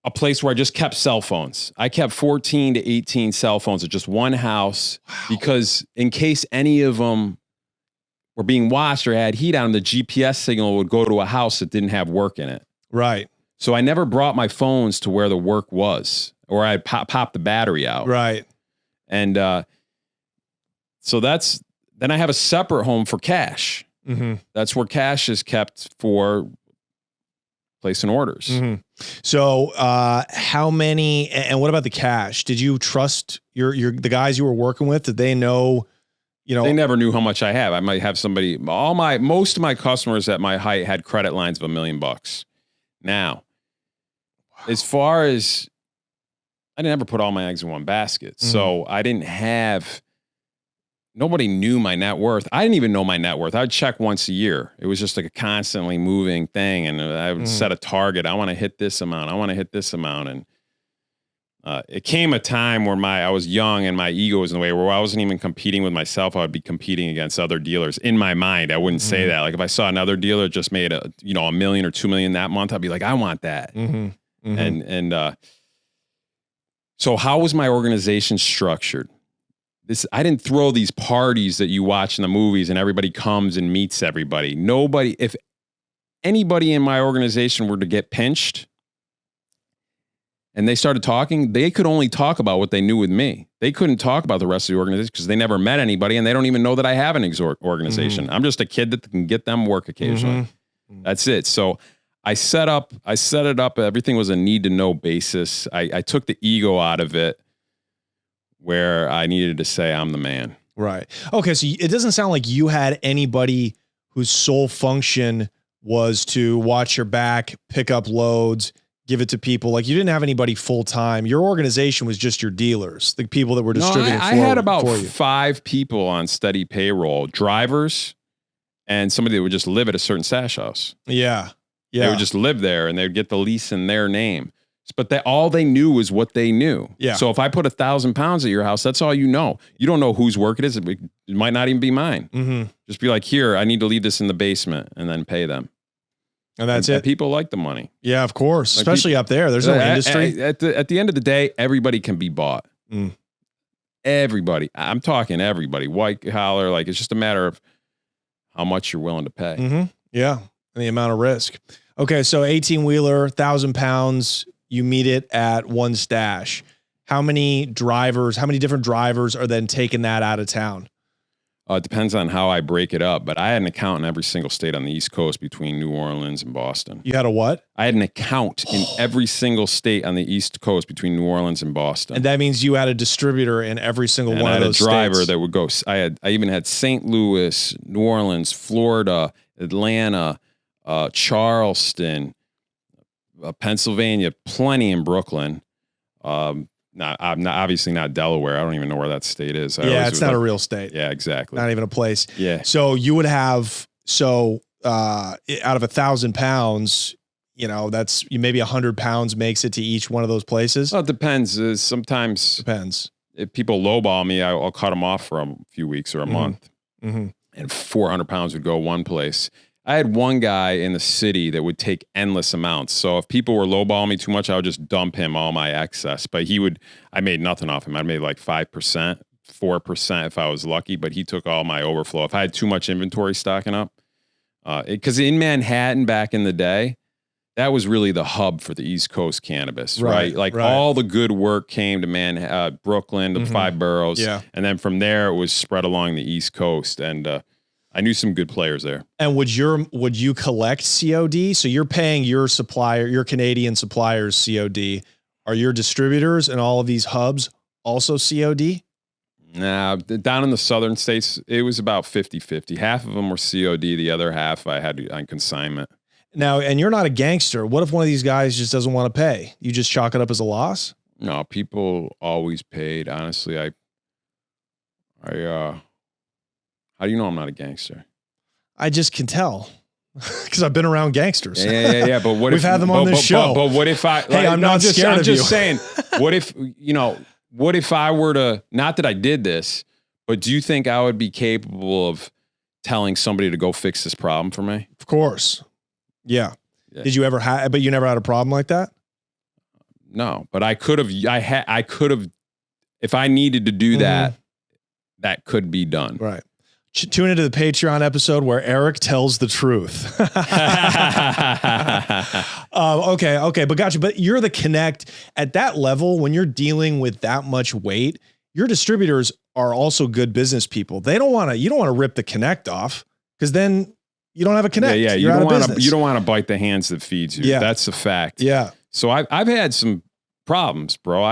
a place where I just kept cell phones. I kept 14 to 18 cell phones at just one house because in case any of them were being watched or had heat on, the GPS signal would go to a house that didn't have work in it. Right. So I never brought my phones to where the work was, or I'd pop the battery out. Right. And so then I have a separate home for cash. Mm-hmm. That's where cash is kept for placing orders. Mm-hmm. So how many, and what about the cash? Did you trust the guys you were working with? Did they know, They never knew how much I have. I might have somebody, most of my customers at my height had credit lines of $1 million. Now, as far as, I didn't ever put all my eggs in one basket. Mm-hmm. So I didn't have, nobody knew my net worth. I didn't even know my net worth. I would check once a year. It was just like a constantly moving thing. And I would set a target. I want to hit this amount. I want to hit this amount. And it came a time where I was young and my ego was in the way where I wasn't even competing with myself. I would be competing against other dealers. In my mind, I wouldn't say that. Like if I saw another dealer just made $1 million or $2 million that month, I'd be like, I want that. Mm-hmm. Mm-hmm. And so how was my organization structured? I didn't throw these parties that you watch in the movies and everybody comes and meets everybody. If anybody in my organization were to get pinched and they started talking, they could only talk about what they knew with me. They couldn't talk about the rest of the organization because they never met anybody and they don't even know that I have an organization. Mm-hmm. I'm just a kid that can get them work occasionally. Mm-hmm. That's it. So I set it up. Everything was a need to know basis. I took the ego out of it where I needed to say I'm the man. Right. Okay. So it doesn't sound like you had anybody whose sole function was to watch your back, pick up loads, give it to people. Like you didn't have anybody full time. Your organization was just your dealers, the people that were distributing. I had about 5 people on steady payroll, drivers, and somebody that would just live at a certain stash house. Yeah. Yeah. They would just live there and they'd get the lease in their name. But all they knew was what they knew. Yeah. So if I put 1,000 pounds at your house, that's all you know. You don't know whose work it is. It might not even be mine. Mm-hmm. Just be like, here, I need to leave this in the basement and then pay them. And that's it. People like the money. Yeah, of course. Like especially up there. There's no industry. At the end of the day, everybody can be bought. Mm. Everybody. I'm talking everybody. White collar. Like it's just a matter of how much you're willing to pay. Mm-hmm. Yeah. And the amount of risk. Okay. So 18-wheeler, 1,000 pounds. You meet it at one stash. How many different drivers are then taking that out of town? It depends on how I break it up, but I had an account in every single state on the East Coast between New Orleans and Boston. You had a what? I had an account in every single state on the East Coast between New Orleans and Boston. And that means you had a distributor in every single one of those states. I had a driver that would go. I even had St. Louis, New Orleans, Florida, Atlanta, Charleston, Pennsylvania, plenty in Brooklyn. I'm obviously not Delaware. I don't even know where that state is. It's not a real state. Yeah, exactly. Not even a place. Yeah. So you would have, out of 1,000 pounds, that's maybe 100 pounds makes it to each one of those places. Well, it depends. Sometimes depends. If people lowball me, I'll cut them off for a few weeks or a month. Mm-hmm. And 400 pounds would go one place. I had one guy in the city that would take endless amounts. So if people were lowballing me too much, I would just dump him all my excess. But I made nothing off him. I made like 5%, 4% if I was lucky, but he took all my overflow. If I had too much inventory stocking up, because in Manhattan back in the day, that was really the hub for the East Coast cannabis, right? All the good work came to Brooklyn, the 5 boroughs. Yeah. And then from there, it was spread along the East Coast. And, I knew some good players there. And would you collect COD? So you're paying your supplier, your Canadian suppliers COD. Are your distributors in all of these hubs also COD? Nah, down in the southern states, it was about 50-50. Half of them were COD. The other half I had on consignment. Now, and you're not a gangster. What if one of these guys just doesn't want to pay? You just chalk it up as a loss? No, people always paid. Honestly, how do you know I'm not a gangster? I just can tell because I've been around gangsters. Yeah. But what We've if had them on this show? But what if I? Hey, I'm not scared of you. I'm just saying. What if What if I were to? Not that I did this, but do you think I would be capable of telling somebody to go fix this problem for me? Of course. Yeah. Did you ever have? But you never had a problem like that? No, but I could have. I could have. If I needed to do that, that could be done. Right. Tune into the Patreon episode where Eric tells the truth. Okay. But gotcha. But you're the connect at that level when you're dealing with that much weight. Your distributors are also good business people. You don't want to rip the connect off because then you don't have a connect. Yeah. You don't want to bite the hands that feeds you. Yeah. That's a fact. Yeah. So I've had some problems, bro.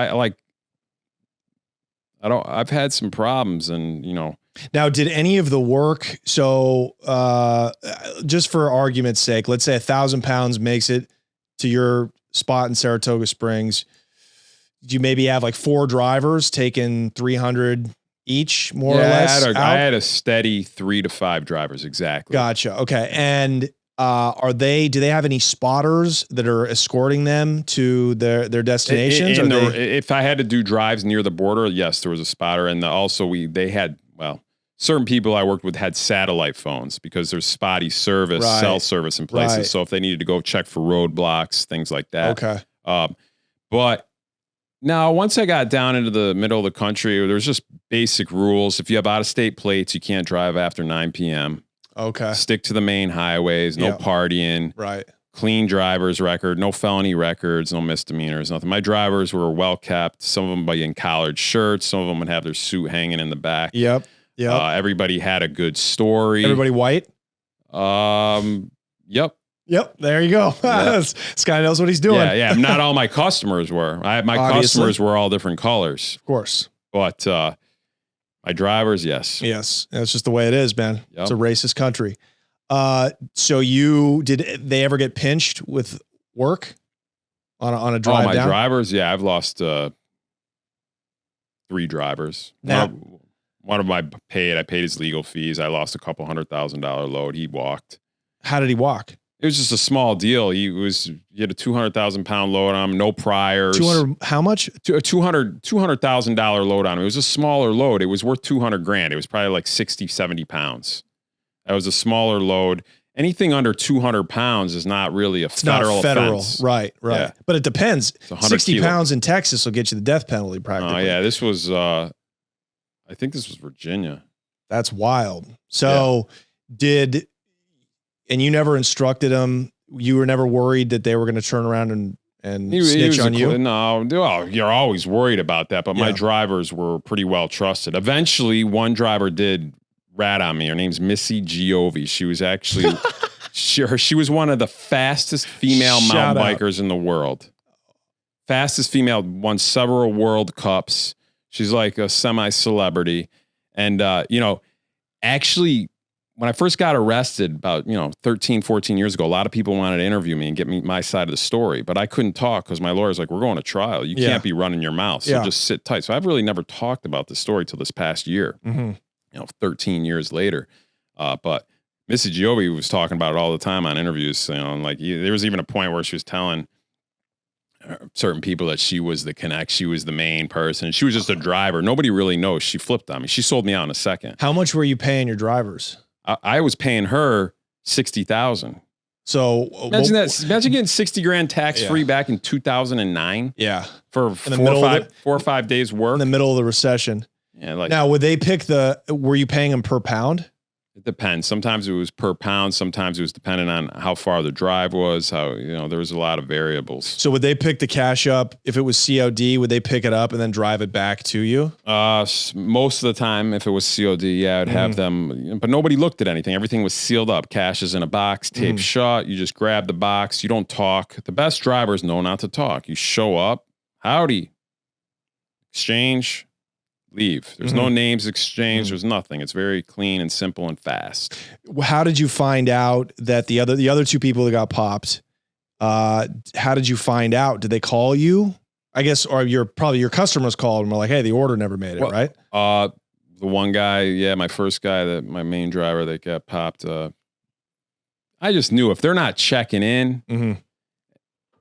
I've had some problems and Now, did any of the work, so just for argument's sake, let's say 1,000 pounds makes it to your spot in Saratoga Springs. Do you maybe have like 4 drivers taking 300 each, more or less? I had a steady 3 to 5 drivers, exactly. Gotcha. Okay. And do they have any spotters that are escorting them to their destinations? If I had to do drives near the border, yes, there was a spotter. And they had certain people I worked with had satellite phones because there's spotty service, cell service in places. Right. So if they needed to go check for roadblocks, things like that. Okay. But now once I got down into the middle of the country, there's just basic rules. If you have out-of-state plates, you can't drive after 9 p.m. Okay. Stick to the main highways, no partying. Right. Clean driver's record, no felony records, no misdemeanors, nothing. My drivers were well kept. Some of them by in collared shirts. Some of them would have their suit hanging in the back. Yep. Everybody had a good story. Everybody white? Yep. There you go. This guy knows what he's doing. Yeah. Not all my customers were. My customers were all different colors. Of course. But my drivers, yes. Yes. That's just the way it is, man. Yep. It's a racist country. So did they ever get pinched with work on a drive down? Drivers? Yeah, I've lost 3 drivers. One of them I paid his legal fees. I lost a couple $100,000 load. He walked. How did he walk? It was just a small deal. He had a 200,000 pound load on him, no priors. 200, how much? $200,000 load on him. It was a smaller load. It was worth $200,000. It was probably like 60, 70 pounds. That was a smaller load. Anything under 200 pounds is not really a federal offense. Right. Yeah. But it depends. 60 pounds in Texas will get you the death penalty practically. Oh, yeah. This was, I think this was Virginia. That's wild. So and you never instructed him. You were never worried that they were going to turn around and snitch on you? No, you're always worried about that. But my drivers were pretty well trusted. Eventually, one driver did rat on me. Her name's Missy Giovi. She was actually, she was one of the fastest female mountain bikers in the world. Fastest female, won several World Cups. She's like a semi-celebrity. And, actually, when I first got arrested about, 13, 14 years ago, a lot of people wanted to interview me and get me my side of the story, but I couldn't talk because my lawyer's like, we're going to trial. You can't be running your mouth. So just sit tight. So I've really never talked about the story till this past year, 13 years later. But Missy Giovi was talking about it all the time on interviews. There was even a point where she was telling certain people that she was the connect. She was the main person. She was just a driver. Nobody really knows. She flipped on me. She sold me out in a second. How much were you paying your drivers? I was paying her $60,000. So imagine that. Imagine getting $60,000 tax free back in 2009. Yeah, for 4 or 5 days work in the middle of the recession. Yeah, now would they pick were you paying them per pound? It depends. Sometimes it was per pound. Sometimes it was dependent on how far the drive was. There was a lot of variables. So would they pick the cash up if it was COD? Would they pick it up and then drive it back to you? Most of the time, if it was COD, I'd have them. But nobody looked at anything. Everything was sealed up. Cash is in a box, taped shut. You just grab the box. You don't talk. The best drivers know not to talk. You show up. Howdy. Exchange. leave. There's no names exchanged. There's nothing. It's very clean and simple and fast. How did you find out that the other two people that got popped, how did you find out? Did they call you? I guess, or your customers called and were like, hey, the order never made it, right? The one guy, my first guy, my main driver that got popped, I just knew if they're not checking in,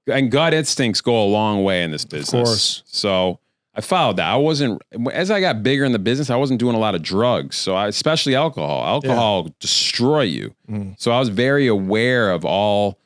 and gut instincts go a long way in this business. Of course. So I followed that. As I got bigger in the business, I wasn't doing a lot of drugs. So especially alcohol. Alcohol destroy you. So I was very aware of all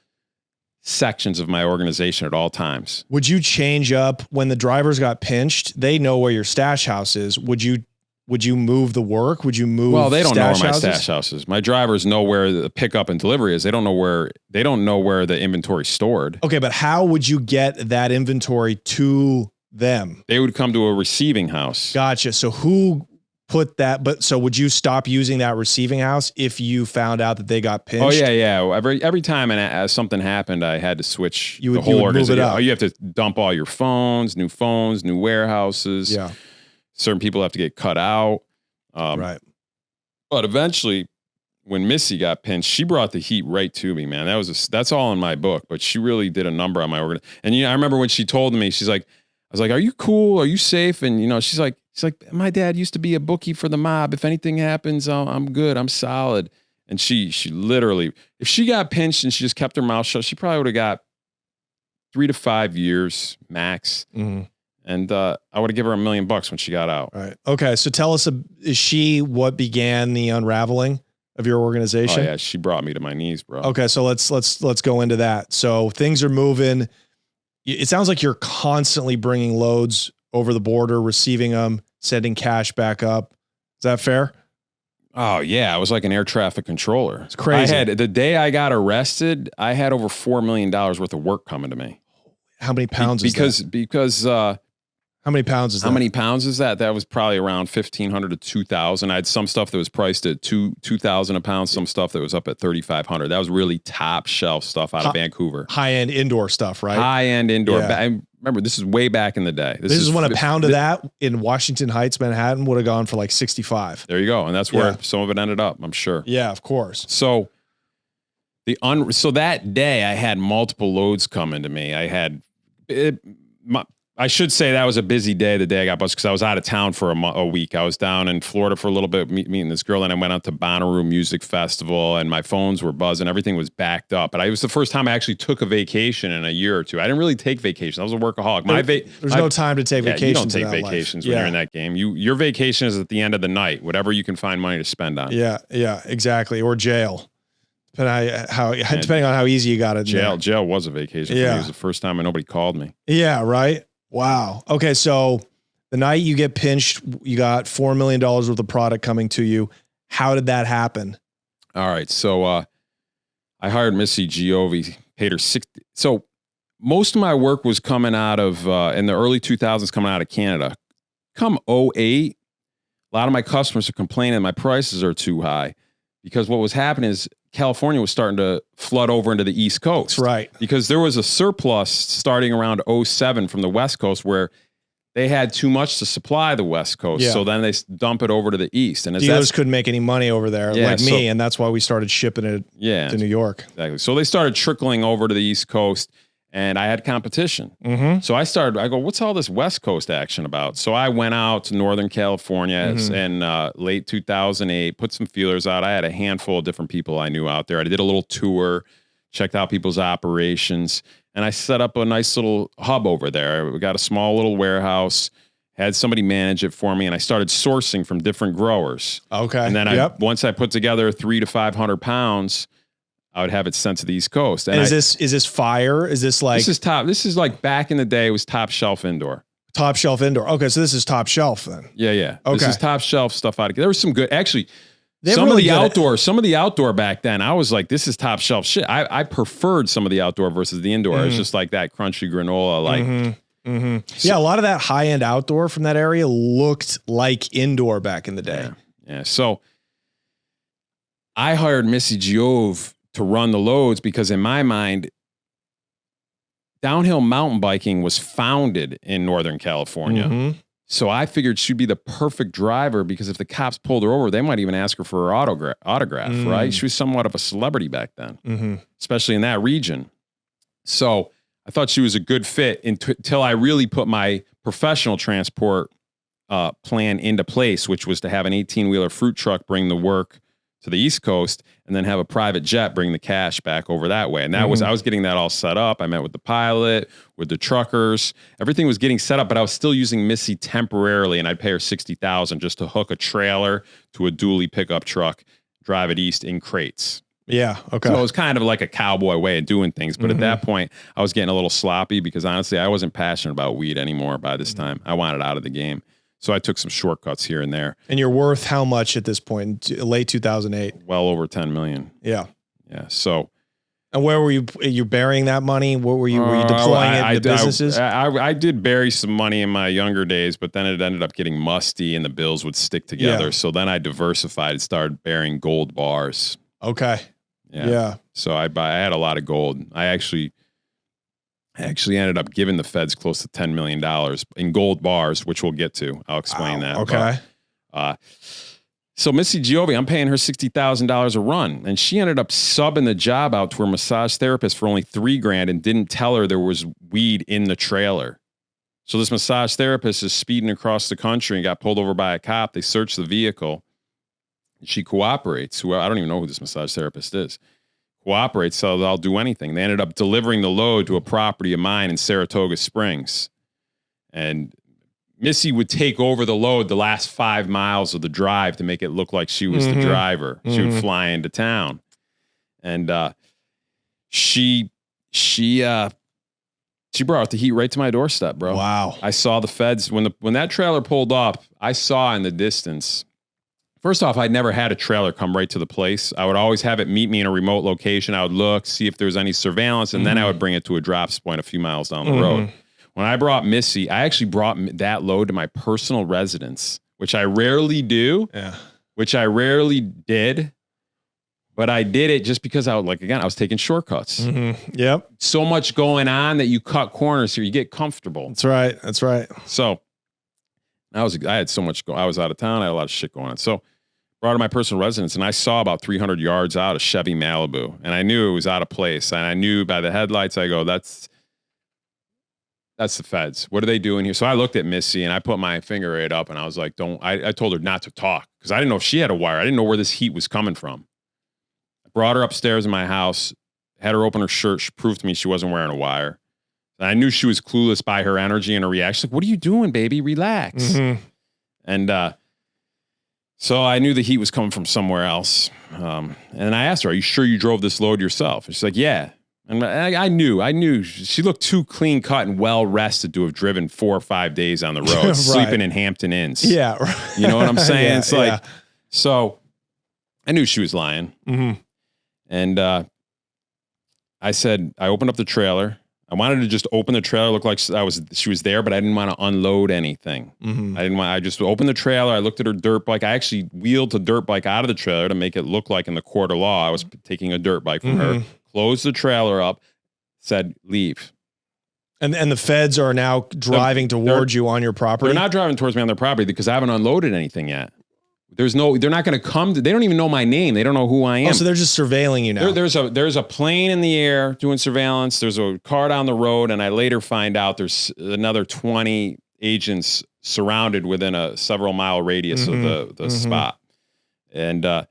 sections of my organization at all times. Would you change up when the drivers got pinched? They know where your stash house is. Would you move the work? Would you move? Well, they don't know where my houses? stash house is. My drivers know where the pickup and delivery is. They don't know where the inventory's stored. Okay, but how would you get that inventory to them? They would come to a receiving house. Gotcha. So who put that? So would you stop using that receiving house if you found out that they got pinched? Oh yeah. Every time something happened, I had to switch the whole organization. move it up. You have to dump all your phones, new warehouses. Yeah. Certain people have to get cut out. Right. But eventually, when Missy got pinched, she brought the heat right to me, man. That's all in my book, but she really did a number on my organ. And I remember when she told me, she's like, I was like, "Are you cool? Are you safe?" And she's like, "My dad used to be a bookie for the mob. If anything happens, I'm good. I'm solid." And she literally, if she got pinched and she just kept her mouth shut, she probably would have got 3 to 5 years max. And I would have given her $1 million when she got out. Right. Okay. So tell us, is she what began the unraveling of your organization? Oh yeah, she brought me to my knees, bro. Okay. So let's go into that. So things are moving. It sounds like you're constantly bringing loads over the border, receiving them, sending cash back up. Is that fair? Oh yeah, I was like an air traffic controller. It's crazy. The day I got arrested, I had over $4 million worth of work coming to me. How many pounds is that? Because how many pounds is that? How many pounds is that? That was probably around 1,500 to 2,000. I had some stuff that was priced at 2,000 a pound, some stuff that was up at 3,500. That was really top shelf stuff out of Vancouver. High-end indoor stuff, right? High-end indoor. Yeah. I remember, this is way back in the day. This is when a pound of that in Washington Heights, Manhattan would have gone for like 65. There you go. And that's where some of it ended up, I'm sure. Yeah, of course. So that day I had multiple loads coming to me. I should say that was a busy day, the day I got busted, because I was out of town for a week. I was down in Florida for a little bit, meeting this girl, and I went out to Bonnaroo Music Festival, and my phones were buzzing. Everything was backed up. But it was the first time I actually took a vacation in a year or two. I didn't really take vacations. I was a workaholic. There's no time to take vacations. You don't take vacations when you're in that game. Your vacation is at the end of the night, whatever you can find money to spend on. Yeah, exactly. Or jail. Depending on how easy you got it. Jail was a vacation. For me. It was the first time nobody called me. Yeah, right. Wow. Okay, so the night you get pinched, you got $4 million worth of product coming to you. How did that happen? All right, so I hired Missy Giove, paid her $60. So most of my work was coming out of in the early 2000s, coming out of Canada. Come 2008, a lot of my customers are complaining my prices are too high, because what was happening is California was starting to flood over into the East Coast. That's right. Because there was a surplus starting around 2007 from the West Coast, where they had too much to supply the West Coast. Yeah. So then they dump it over to the East. And dealers couldn't make any money over there, me, and that's why we started shipping it to New York. Exactly. So they started trickling over to the East Coast, and I had competition. So I go, what's all this West Coast action about? So I went out to Northern California in late 2008, put some feelers out. I had a handful of different people I knew out there. I did a little tour, checked out people's operations, and I set up a nice little hub over there. We got a small little warehouse, had somebody manage it for me, and I started sourcing from different growers. Okay. And then once I put together 300 to 500 pounds, I would have it sent to the East Coast. And is this fire? Is this like... This is like back in the day, it was top shelf indoor. Top shelf indoor. Okay, so this is top shelf then. Yeah. Okay. This is top shelf stuff out of... There was some good... Actually, some of the outdoor back then, I was like, this is top shelf shit. I preferred some of the outdoor versus the indoor. It's just like that crunchy granola, So, a lot of that high-end outdoor from that area looked like indoor back in the day. Yeah. So I hired Missy Giove to run the loads, because in my mind, downhill mountain biking was founded in Northern California. So I figured she'd be the perfect driver because if the cops pulled her over, they might even ask her for her autograph, right? She was somewhat of a celebrity back then, especially in that region. So I thought she was a good fit until I really put my professional transport plan into place, which was to have an 18-wheeler fruit truck bring the work to the East Coast and then have a private jet bring the cash back over that way. And that was, I was getting that all set up. I met with the pilot, with the truckers. Everything was getting set up, but I was still using Missy temporarily, and I'd pay her $60,000 just to hook a trailer to a dually pickup truck, drive it east in crates. Yeah. Okay. So it was kind of like a cowboy way of doing things. But at that point, I was getting a little sloppy because honestly, I wasn't passionate about weed anymore by this time. I wanted out of the game. So I took some shortcuts here and there. And you're worth how much at this point? Late 2008? Well over 10 million. Yeah. Yeah. So. And where were you burying that money? What were you deploying it into businesses? I did bury some money in my younger days, but then it ended up getting musty and the bills would stick together. Yeah. So then I diversified and started burying gold bars. Okay. Yeah. So I had a lot of gold. I actually ended up giving the feds close to $10 million in gold bars, which we'll get to. I'll explain that. Okay. So Missy Giove, I'm paying her $60,000 a run, and she ended up subbing the job out to her massage therapist for only $3,000 and didn't tell her there was weed in the trailer. So this massage therapist is speeding across the country and got pulled over by a cop. They search the vehicle. She cooperates. I don't even know who this massage therapist is. Cooperates, so I'll do anything. They ended up delivering the load to a property of mine in Saratoga Springs. And Missy would take over the load the last 5 miles of the drive to make it look like she was the driver. She would fly into town. And she brought the heat right to my doorstep, bro. Wow. I saw the feds. When that trailer pulled up, I saw in the distance. First off, I'd never had a trailer come right to the place. I would always have it meet me in a remote location. I would look, see if there was any surveillance, and then I would bring it to a drops point a few miles down the road. When I brought Missy, I actually brought that load to my personal residence, which I rarely do, which I rarely did, but I did it just because I was taking shortcuts. Yep. So much going on that you cut corners here. You get comfortable. That's right. That's right. So I had so much I was out of town. I had a lot of shit going on. So brought to my personal residence, and I saw about 300 yards out a Chevy Malibu, and I knew it was out of place. And I knew by the headlights, I go, that's the feds. What are they doing here? So I looked at Missy and I put my finger right up and I was like, I told her not to talk because I didn't know if she had a wire. I didn't know where this heat was coming from. I brought her upstairs in my house, had her open her shirt. She proved to me she wasn't wearing a wire. And I knew she was clueless by her energy and her reaction. Like, what are you doing, baby? Relax. And so I knew the heat was coming from somewhere else. And I asked her, are you sure you drove this load yourself? And she's like, yeah. And I knew she looked too clean cut and well rested to have driven 4 or 5 days on the road, right. sleeping in Hampton Inns. Yeah. Right. You know what I'm saying? It's like, so I knew she was lying. And I said, I opened up the trailer. I wanted to just open the trailer, look like she was there, but I didn't want to unload anything. I just opened the trailer. I looked at her dirt bike. I actually wheeled the dirt bike out of the trailer to make it look like in the court of law I was taking a dirt bike from her. Closed the trailer up, said, leave. And the feds are now driving towards you on your property? They're not driving towards me on their property because I haven't unloaded anything yet. They're not going to come. They don't even know my name. They don't know who I am. Oh, so they're just surveilling you now. There's a plane in the air doing surveillance. There's a car down the road. And I later find out there's another 20 agents surrounded within a several mile radius of the spot. And,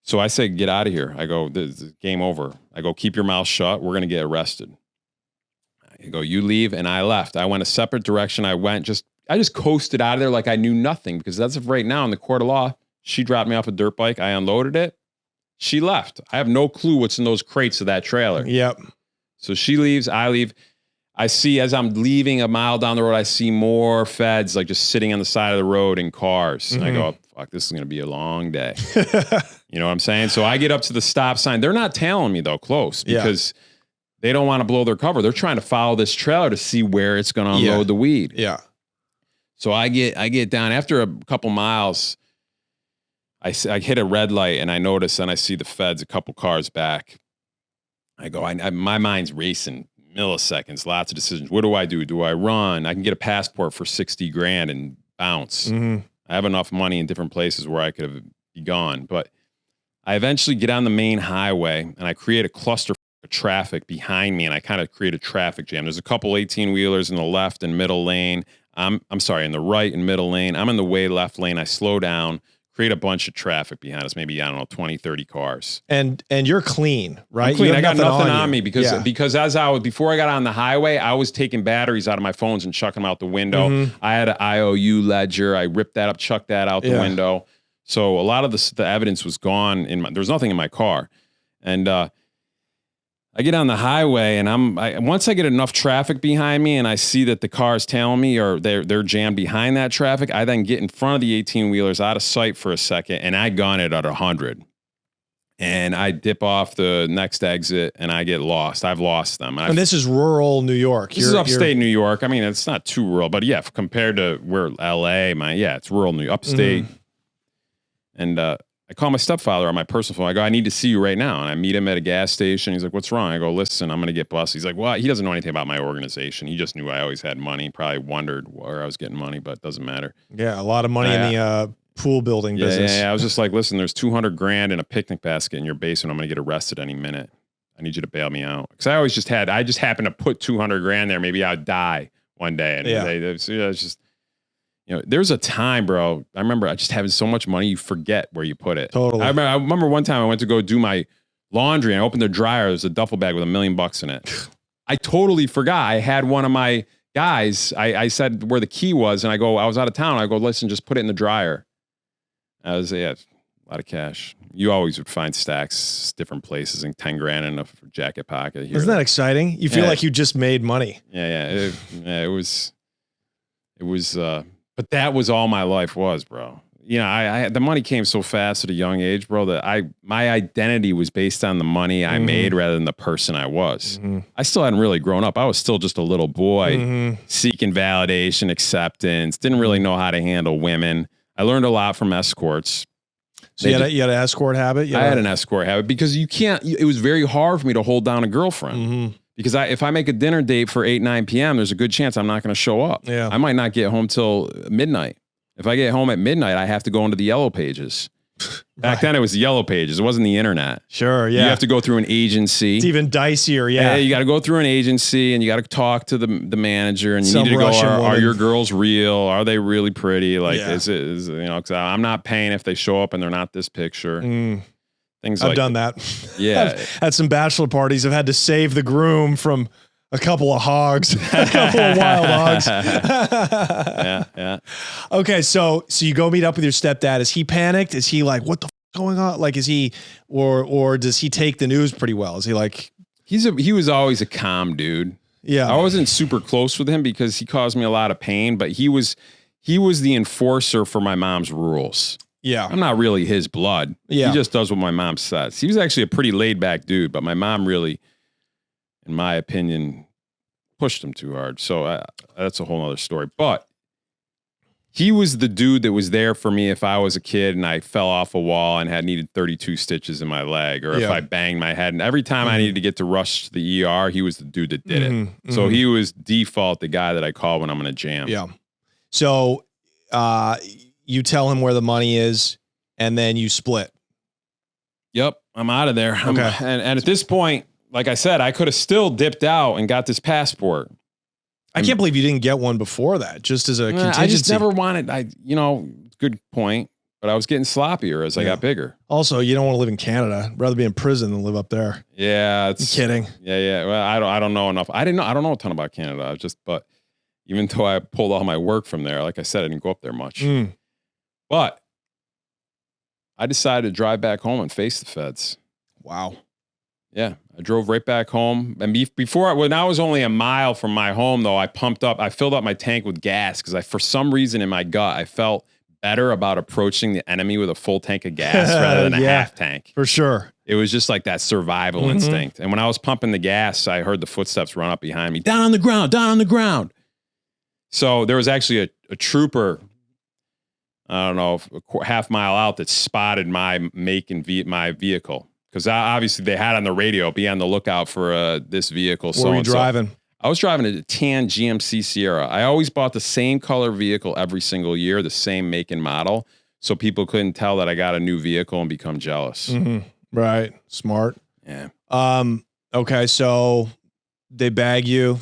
so I say, get out of here. I go, this is game over. I go, keep your mouth shut. We're going to get arrested. I go, you leave. And I left. I went a separate direction. I just coasted out of there like I knew nothing because as of right now in the court of law, she dropped me off a dirt bike. I unloaded it. She left. I have no clue what's in those crates of that trailer. Yep. So she leaves. I leave. I see as I'm leaving a mile down the road, I see more feds like just sitting on the side of the road in cars. And I go, fuck, this is going to be a long day. You know what I'm saying? So I get up to the stop sign. They're not tailing me though close because they don't want to blow their cover. They're trying to follow this trailer to see where it's going to unload the weed. Yeah. So I get down after a couple miles. I hit a red light and I notice and I see the feds a couple cars back. I go, my mind's racing. Milliseconds, lots of decisions. What do I do? Do I run? I can get a passport for $60,000 and bounce. Mhm. I have enough money in different places where I could have be gone. But I eventually get on the main highway and I create a cluster of traffic behind me, and I kind of create a traffic jam. There's a couple 18-wheelers in the left and middle lane. I'm sorry, in the right and middle lane. I'm in the way left lane. I slow down, create a bunch of traffic behind us, maybe, I don't know, 20, 30 cars. And you're clean, right? I'm clean. You I have got nothing on you. me because before I got on the highway, I was taking batteries out of my phones and chucking them out the window. Mhm. I had an IOU ledger. I ripped that up, chucked that out the window. So a lot of the evidence was gone there was nothing in my car. And I get on the highway, and once I get enough traffic behind me and I see that the car's tailing me or they're jammed behind that traffic, I then get in front of the 18-wheelers out of sight for a second, and I gun it at 100. And I dip off the next exit and I get lost. I've lost them. And this is rural New York. This is upstate New York. I mean, it's not too rural, but yeah, compared to where LA, it's rural New York, upstate. Mhm. And I call my stepfather on my personal phone. I go, I need to see you right now. And I meet him at a gas station. He's like, what's wrong? I go, listen, I'm going to get busted. He's like, well, he doesn't know anything about my organization. He just knew I always had money. Probably wondered where I was getting money, but it doesn't matter. Yeah, a lot of money in the pool building business. Yeah. I was just like, listen, there's $200,000 in a picnic basket in your basement. I'm going to get arrested any minute. I need you to bail me out. Because I just happened to put $200,000 there. Maybe I'd die one day. And it's just, there's a time, bro. I remember I just having so much money, you forget where you put it. Totally. I remember one time I went to go do my laundry and I opened the dryer. There's a duffel bag with $1 million in it. I totally forgot. I had one of my guys. I said where the key was, and I was out of town. I go, listen, just put it in the dryer. I was, a lot of cash. You always would find stacks, different places, and $10,000 in a jacket pocket. Here. Isn't that exciting? You feel like you just made money. Yeah. It was. But that was all my life was, bro. I the money came so fast at a young age, bro, that my identity was based on the money I made rather than the person I was. Mm-hmm. I still hadn't really grown up. I was still just a little boy seeking validation, acceptance, didn't really know how to handle women. I learned a lot from escorts. So you had an escort habit? I had an escort habit because it was very hard for me to hold down a girlfriend. Mm-hmm. Because if I make a dinner date for 8, 9 p.m., there's a good chance I'm not going to show up. Yeah. I might not get home till midnight. If I get home at midnight, I have to go into the yellow pages. Back then, it was the yellow pages. It wasn't the internet. Sure, yeah. You have to go through an agency. It's even dicier, yeah. You got to go through an agency, and you got to talk to the manager, and you need to go, are your girls real? Are they really pretty? Like, is it, because I'm not paying if they show up and they're not this picture. Things I've like done that. Yeah. At some bachelor parties, I've had to save the groom from a couple of hogs, a couple of wild hogs. Yeah. Okay, so you go meet up with your stepdad. Is he panicked? Is he like, what the f going on? Like, is he, or does he take the news pretty well? Is he like? He was always a calm dude. Yeah. I wasn't super close with him because he caused me a lot of pain, but he was the enforcer for my mom's rules. Yeah. I'm not really his blood. Yeah. He just does what my mom says. He was actually a pretty laid back dude, but my mom really, in my opinion, pushed him too hard. So that's a whole other story. But he was the dude that was there for me if I was a kid and I fell off a wall and had needed 32 stitches in my leg, or if I banged my head. And every time I needed to get to rush to the ER, he was the dude that did it. So he was default the guy that I call when I'm in a jam. Yeah. So you tell him where the money is, and then you split. Yep, I'm out of there. Okay. And at this point, like I said, I could have still dipped out and got this passport. I can't believe you didn't get one before that, just as a contingency. I just never wanted, good point, but I was getting sloppier as I got bigger. Also, you don't want to live in Canada. I'd rather be in prison than live up there. Yeah. I'm kidding. Yeah. Well, I don't know enough. I don't know a ton about Canada. But even though I pulled all my work from there, like I said, I didn't go up there much. But I decided to drive back home and face the feds. Wow. Yeah, I drove right back home. And when I was only a mile from my home, though, I filled up my tank with gas because for some reason in my gut, I felt better about approaching the enemy with a full tank of gas rather than a half tank. For sure. It was just like that survival instinct. And when I was pumping the gas, I heard the footsteps run up behind me. Down on the ground. So there was actually a trooper, I don't know, a half mile out that spotted my make and my vehicle. Because obviously they had on the radio, be on the lookout for this vehicle. Where were you driving? I was driving a tan GMC Sierra. I always bought the same color vehicle every single year, the same make and model, so people couldn't tell that I got a new vehicle and become jealous. Mm-hmm. Right. Smart. Yeah. Okay, so they bag you.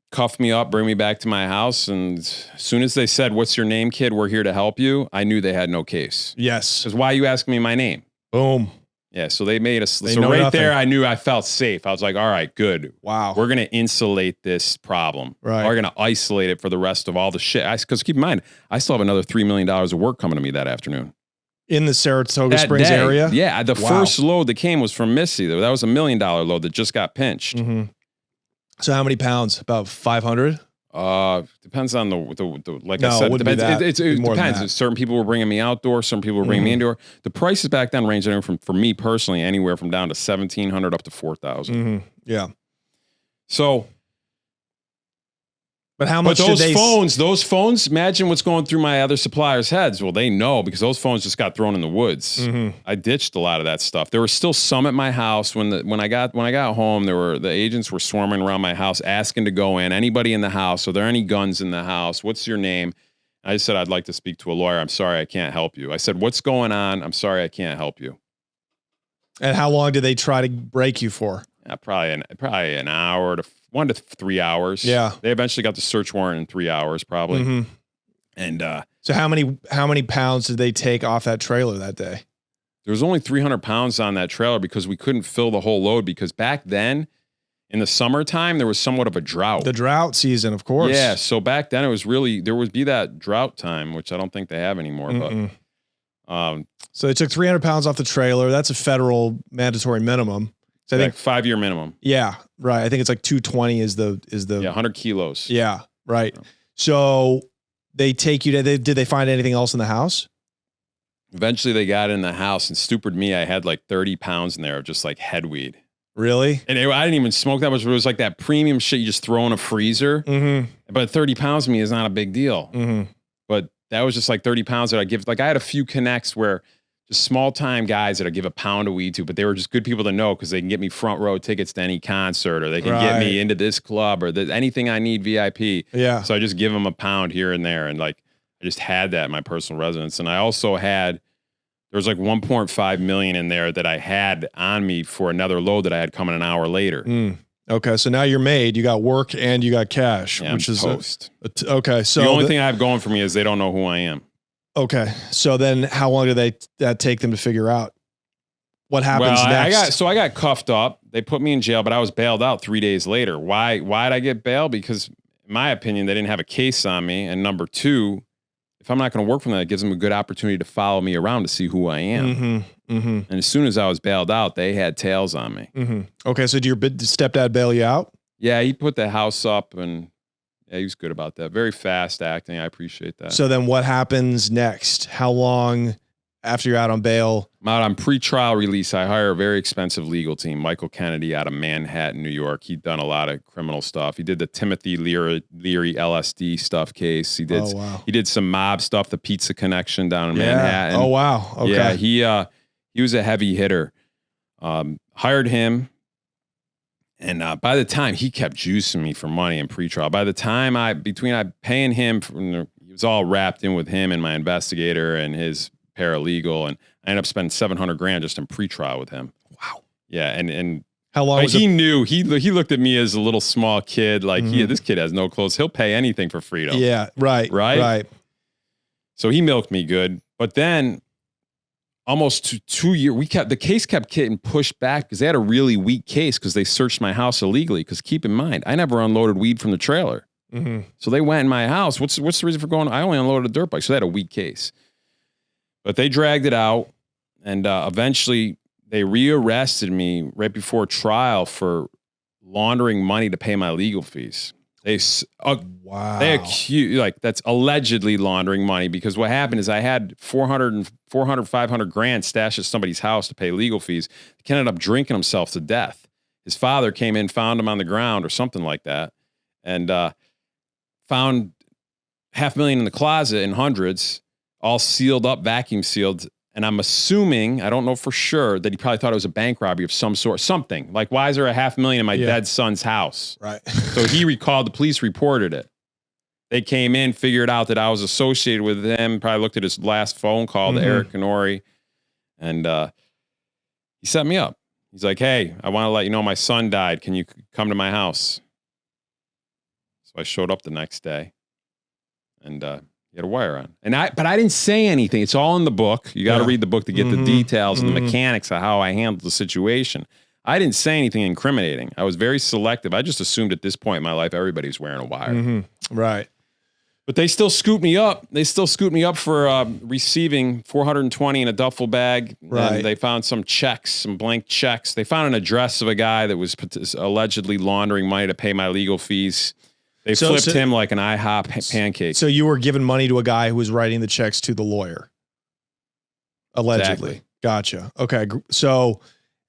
Cuff me up, bring me back to my house, and as soon as they said, "What's your name, kid? We're here to help you," I knew they had no case. Yes. Because why are you asking me my name? Boom. Yeah, so they made us. So know right nothing. there, I knew I felt safe. I was like, all right, good. Wow. We're going to insulate this problem. Right. We're going to isolate it for the rest of all the shit. Because keep in mind, I still have another $3 million of work coming to me that afternoon. In the Saratoga That Springs day, area? Yeah, the Wow. first load that came was from Missy. That was $1 million load that just got pinched. Mm-hmm. So how many pounds? About 500? Depends on the like No, I it said, wouldn't be depends. that. It It'd be more than depends. that. Certain people were bringing me outdoor. Some people were bringing me indoor. The prices back then ranged anywhere from, for me personally, anywhere from down to 1,700 up to 4,000. Mm-hmm. Yeah. So, But how but much did they... those phones, imagine what's going through my other suppliers' heads. Well, they know because those phones just got thrown in the woods. Mm-hmm. I ditched a lot of that stuff. There were still some at my house when I got home. The agents were swarming around my house asking to go in. Anybody in the house? Are there any guns in the house? What's your name? I just said I'd like to speak to a lawyer. I'm sorry, I can't help you. I said, what's going on? I'm sorry, I can't help you. And how long did they try to break you for? Probably an hour to 1 to 3 hours. Yeah. They eventually got the search warrant in 3 hours, probably. Mm-hmm. And So how many pounds did they take off that trailer that day? there was only 300 pounds on that trailer because we couldn't fill the whole load because back then, in the summertime, there was somewhat of a drought. The drought season, of course. Yeah, so back then it was really, there would be that drought time, which I don't think they have anymore. Mm-mm. But So they took 300 pounds off the trailer. That's a federal mandatory minimum. So I think 5-year minimum. Yeah, right. I think it's like 220 is the Yeah, 100 kilos. Yeah, right. Yeah. So they take you to, did they find anything else in the house? Eventually they got in the house and stupid me, I had like 30 pounds in there of just like head weed. Really? And I didn't even smoke that much, but it was like that premium shit you just throw in a freezer. Mm-hmm. But 30 pounds to me is not a big deal. Mm-hmm. But that was just like 30 pounds that I give. Like I had a few connects where just small time guys that I give a pound of weed to, but they were just good people to know because they can get me front row tickets to any concert or they can get me into this club or anything I need VIP. Yeah. So I just give them a pound here and there. And like, I just had that in my personal residence. And I also had, there was like 1.5 million in there that I had on me for another load that I had coming an hour later. Mm. Okay. So now you're made, you got work and you got cash, Yeah, which I'm is toast. Okay. So the only thing I have going for me is they don't know who I am. Okay. So then how long did that take them to figure out what happens next? I got cuffed up. They put me in jail, but I was bailed out 3 days later. Why did I get bailed? Because in my opinion, they didn't have a case on me. And number two, if I'm not going to work for them, it gives them a good opportunity to follow me around to see who I am. Mm-hmm. Mm-hmm. And as soon as I was bailed out, they had tails on me. Mm-hmm. Okay. So did your stepdad bail you out? Yeah, he put the house up and yeah, he was good about that. Very fast acting. I appreciate that. So then what happens next? How long after you're out on bail? I'm out on pre-trial release. I hire a very expensive legal team, Michael Kennedy out of Manhattan, New York. He'd done a lot of criminal stuff. He did the Timothy Leary LSD stuff case. He did some mob stuff, the Pizza Connection down in Manhattan. Oh, wow. Okay. Yeah, he was a heavy hitter. Hired him. And by the time he kept juicing me for money in pretrial, by the time paying him, he was all wrapped in with him and my investigator and his paralegal, and I ended up spending $700,000 just in pretrial with him. Wow. Yeah, and how long? Like he knew he looked at me as a little small kid, like this kid has no clothes. He'll pay anything for freedom. Yeah. Right. So he milked me good, but then. Almost 2 years, the case kept getting pushed back because they had a really weak case because they searched my house illegally. Because keep in mind, I never unloaded weed from the trailer. Mm-hmm. So they went in my house. What's the reason for going? I only unloaded a dirt bike, so they had a weak case. But they dragged it out, and eventually they rearrested me right before trial for laundering money to pay my legal fees. Wow. They accused, like, that's allegedly laundering money because what happened is I had 500 grand stashed at somebody's house to pay legal fees. He ended up drinking himself to death. His father came in, found him on the ground or something like that, and found $500,000 in the closet in hundreds, all sealed up, vacuum sealed. And I'm assuming, I don't know for sure, that he probably thought it was a bank robbery of some sort, something. Like, why is there $500,000 in my dead son's house? Right. So he recalled, the police reported it. They came in, figured out that I was associated with him, probably looked at his last phone call to Eric Canori, and he set me up. He's like, hey, I want to let you know my son died. Can you come to my house? So I showed up the next day, and he had a wire on. But I didn't say anything. It's all in the book. You got to read the book to get the details and the mechanics of how I handled the situation. I didn't say anything incriminating. I was very selective. I just assumed at this point in my life, everybody's wearing a wire. Right. But they still scooped me up. They still scooped me up for receiving $420 in a duffel bag. Right. And they found some checks, some blank checks. They found an address of a guy that was allegedly laundering money to pay my legal fees. They flipped him like an IHOP pancake. So you were giving money to a guy who was writing the checks to the lawyer. Allegedly. Exactly. Gotcha. Okay. So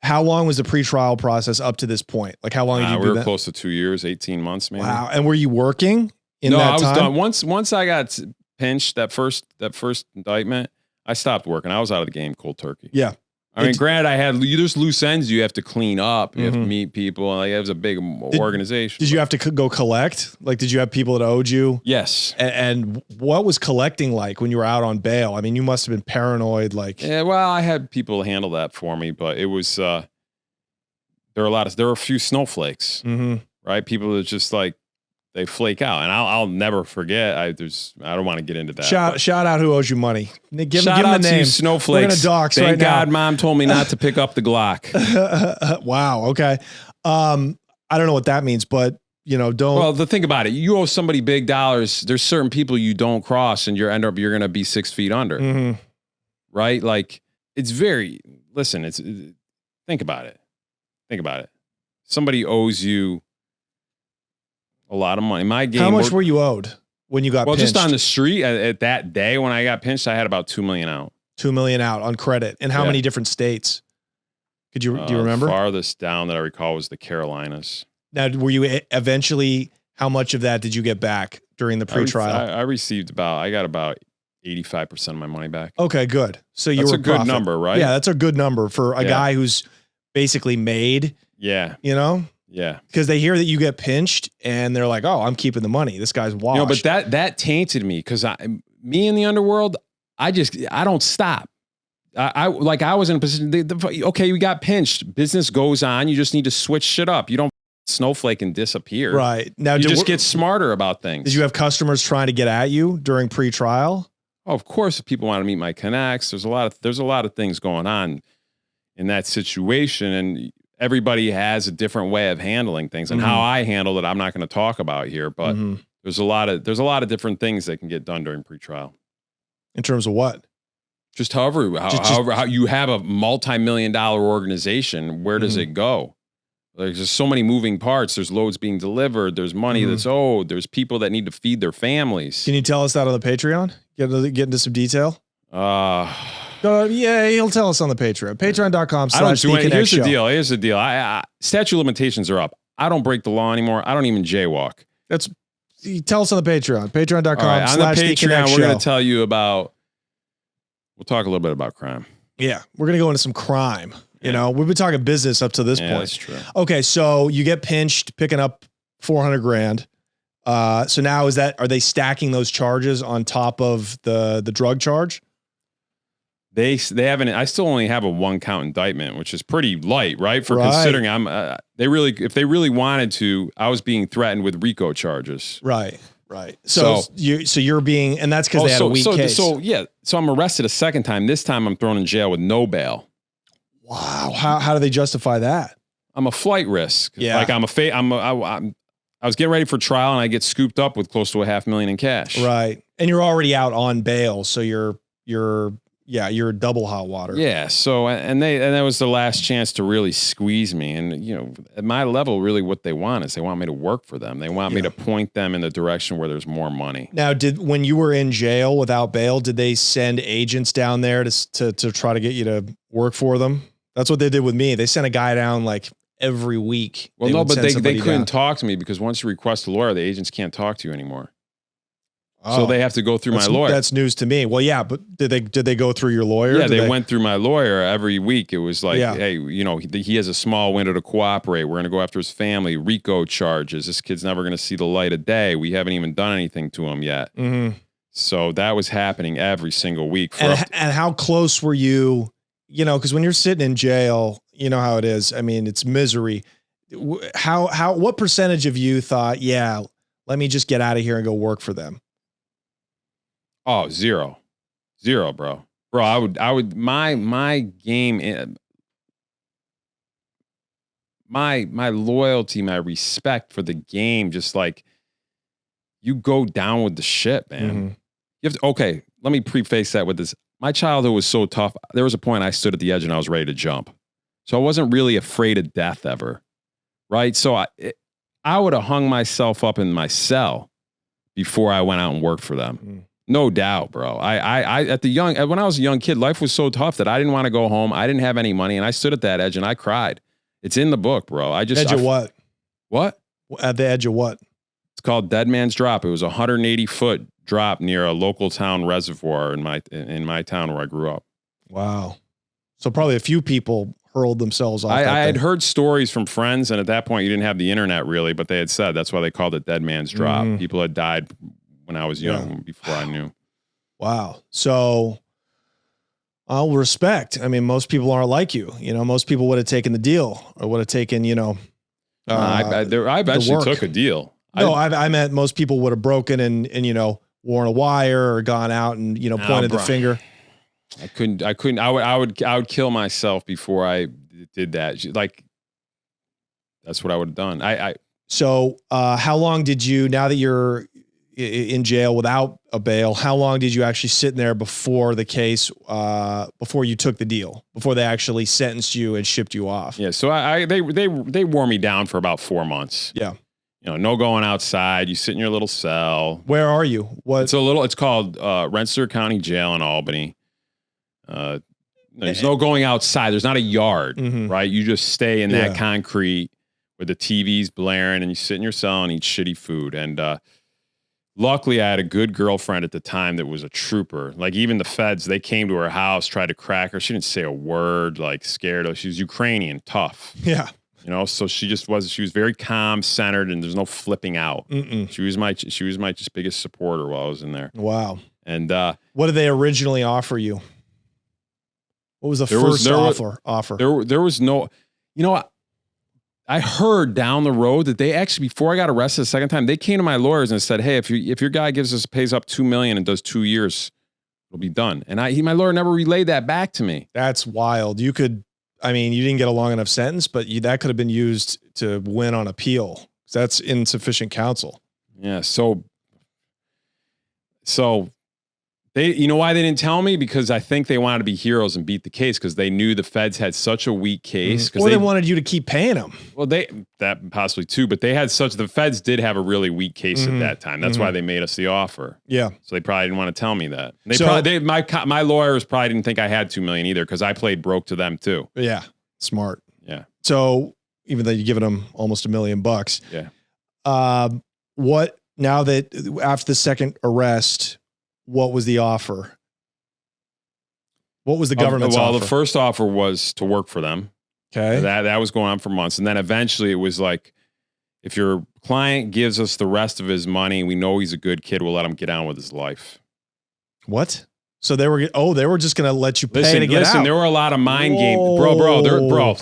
how long was the pretrial process up to this point? Like how long did you do that? We were close to 2 years, 18 months, maybe. Wow. And were you working in that No, I was time? done. Once I got pinched, that first indictment, I stopped working. I was out of the game cold turkey. Yeah. I mean, granted, there's loose ends you have to clean up. You have to meet people. Like, it was a big organization. Did you have to go collect? Like, did you have people that owed you? Yes. And what was collecting like when you were out on bail? I mean, you must have been paranoid. Like, yeah, well, I had people handle that for me, but it was, there were a few snowflakes, right? People that just like, they flake out, and I'll never forget. I don't want to get into that. Shout out who owes you money. Give Shout him out the to name. you snowflakes. We're gonna dox Thank right God, now. Mom told me not to pick up the Glock. Wow. Okay. I don't know what that means, but don't. Well, think about it. You owe somebody big dollars. There's certain people you don't cross, and you're going to be 6 feet under, right? Like it's very. Listen, think about it. Think about it. Somebody owes you a lot of money. My game. How much were you owed when you got pinched? Just on the street at that day when I got pinched, I had about $2 million out. $2 million out on credit. And how many different states? Do you remember? The farthest down that I recall was the Carolinas. Now, were you eventually? How much of that did you get back during the pretrial? I got about 85% of my money back. Okay, good. So that's a good number, right? Yeah, that's a good number for a guy who's basically made. Yeah. Yeah. Because they hear that you get pinched and they're like, oh, I'm keeping the money. This guy's washed. But that tainted me because me in the underworld, I don't stop. I was in a position, okay, we got pinched. Business goes on. You just need to switch shit up. You don't snowflake and disappear. Right. Now, you just get smarter about things. Did you have customers trying to get at you during pre-trial? Oh, of course, if people want to meet my connects, there's a lot of things going on in that situation. And everybody has a different way of handling things, and how I handled it, I'm not going to talk about here, but there's a lot of different things that can get done during pretrial. In terms of what? Just however you have a multi-million-dollar organization, where does it go? There's just so many moving parts. There's loads being delivered. There's money that's owed. There's people that need to feed their families. Can you tell us that on the Patreon? Get into some detail? Yeah, he'll tell us on the Patreon. Patreon.com/TheConnect Here's Show. the deal. Statute of limitations are up. I don't break the law anymore. I don't even jaywalk. Tell us on the Patreon. Patreon.com/TheConnect on the Patreon, Show. we're going to tell you about. We'll talk a little bit about crime. Yeah, we're going to go into some crime. We've been talking business up to this point. That's true. Okay, so you get pinched, picking up $400,000. So now are they stacking those charges on top of the drug charge? They haven't. I still only have a 1-count indictment, which is pretty light, right? Considering if they really wanted to, I was being threatened with RICO charges. Right. So you're being, and that's because they had a weak case. So I'm arrested a second time. This time I'm thrown in jail with no bail. Wow. How do they justify that? I'm a flight risk. Yeah. Like I was getting ready for trial and I get scooped up with close to $500,000 in cash. Right. And you're already out on bail, so you're double hot water. Yeah. So and that was the last chance to really squeeze me. And at my level, really what they want is they want me to work for them. They want me to point them in the direction where there's more money. Now, when you were in jail without bail, did they send agents down there to try to get you to work for them? That's what they did with me. They sent a guy down like every week. Well, no, but they couldn't talk to me because once you request a lawyer, the agents can't talk to you anymore. So they have to go through my lawyer. That's news to me. Well, yeah, but did they go through your lawyer? Yeah, they went through my lawyer every week. It was like, Yeah. hey, you know, he has a small window to cooperate. We're going to go after his family. RICO charges. This kid's never going to see the light of day. We haven't even done anything to him yet. Mm-hmm. So that was happening every single week. And how close were you? You know, because when you're sitting in jail, you know how it is. I mean, it's misery. What percentage of you thought, yeah, let me just get out of here and go work for them? Oh, zero, bro. I would, my game, my loyalty, my respect for the game, just like, you go down with the shit, man. Mm-hmm. You have to, okay, let me preface that with this. My childhood was so tough. There was a point I stood at the edge and I was ready to jump. So I wasn't really afraid of death ever. Right. So I would have hung myself up in my cell before I went out and worked for them. Mm. No doubt, bro. When I was a young kid, life was so tough that I didn't want to go home. I didn't have any money and I stood at that edge and I cried. It's in the book, bro. Edge of what? What? At the edge of what? It's called Dead Man's Drop. It was a 180-foot drop near a local town reservoir in my town where I grew up. Wow. So probably a few people hurled themselves off. I had heard stories from friends, and at that point you didn't have the internet really, but they had said that's why they called it Dead Man's Drop. Mm-hmm. People had died when I was young, before I knew. Wow. So I'll respect. I mean, most people aren't like you. You know, most people would have taken the deal or would have taken, you know. I eventually took a deal. No, I meant most people would have broken and you know, worn a wire or gone out and, you know, pointed the finger. I couldn't. I would kill myself before I did that. Like, that's what I would have done. So how long did you, now that you're in jail without a bail, how long did you actually sit in there before the case, before you took the deal, before they actually sentenced you and shipped you off? Yeah. So they wore me down for about 4 months. Yeah. You know, no going outside. You sit in your little cell. Where are you? What? It's called Rensselaer County Jail in Albany. There's no going outside. There's not a yard, mm-hmm. right? You just stay in that concrete with the TVs blaring and you sit in your cell and eat shitty food. And luckily I had a good girlfriend at the time that was a trooper. Like even the feds, they came to her house, tried to crack her. She didn't say a word, like scared her. She was Ukrainian, tough. Yeah. You know, so she was very calm, centered, and there's no flipping out. Mm-mm. She was my just biggest supporter while I was in there. Wow. And what did they originally offer you? What was the first offer? There was no, you know, I heard down the road that they actually, before I got arrested the second time, they came to my lawyers and said, hey, if your guy pays up $2 million and does 2 years, it'll be done. And my lawyer never relayed that back to me. That's wild. You didn't get a long enough sentence, but that could have been used to win on appeal. That's insufficient counsel. Yeah. So they, you know why they didn't tell me? Because I think they wanted to be heroes and beat the case because they knew the feds had such a weak case. Or they wanted you to keep paying them. Well, that possibly too, but the feds did have a really weak case at that time. That's why they made us the offer. Yeah. So they probably didn't want to tell me that. My lawyers probably didn't think I had $2 million either because I played broke to them too. Yeah. Smart. Yeah. So even though you're giving them almost $1 million, yeah. Now that after the second arrest, what was the offer? What was the government's offer? The first offer was to work for them. Okay. That was going on for months. And then eventually it was like, if your client gives us the rest of his money, we know he's a good kid, we'll let him get on with his life. What? So they were just going to let you pay to get out. Listen, there were a lot of mind games.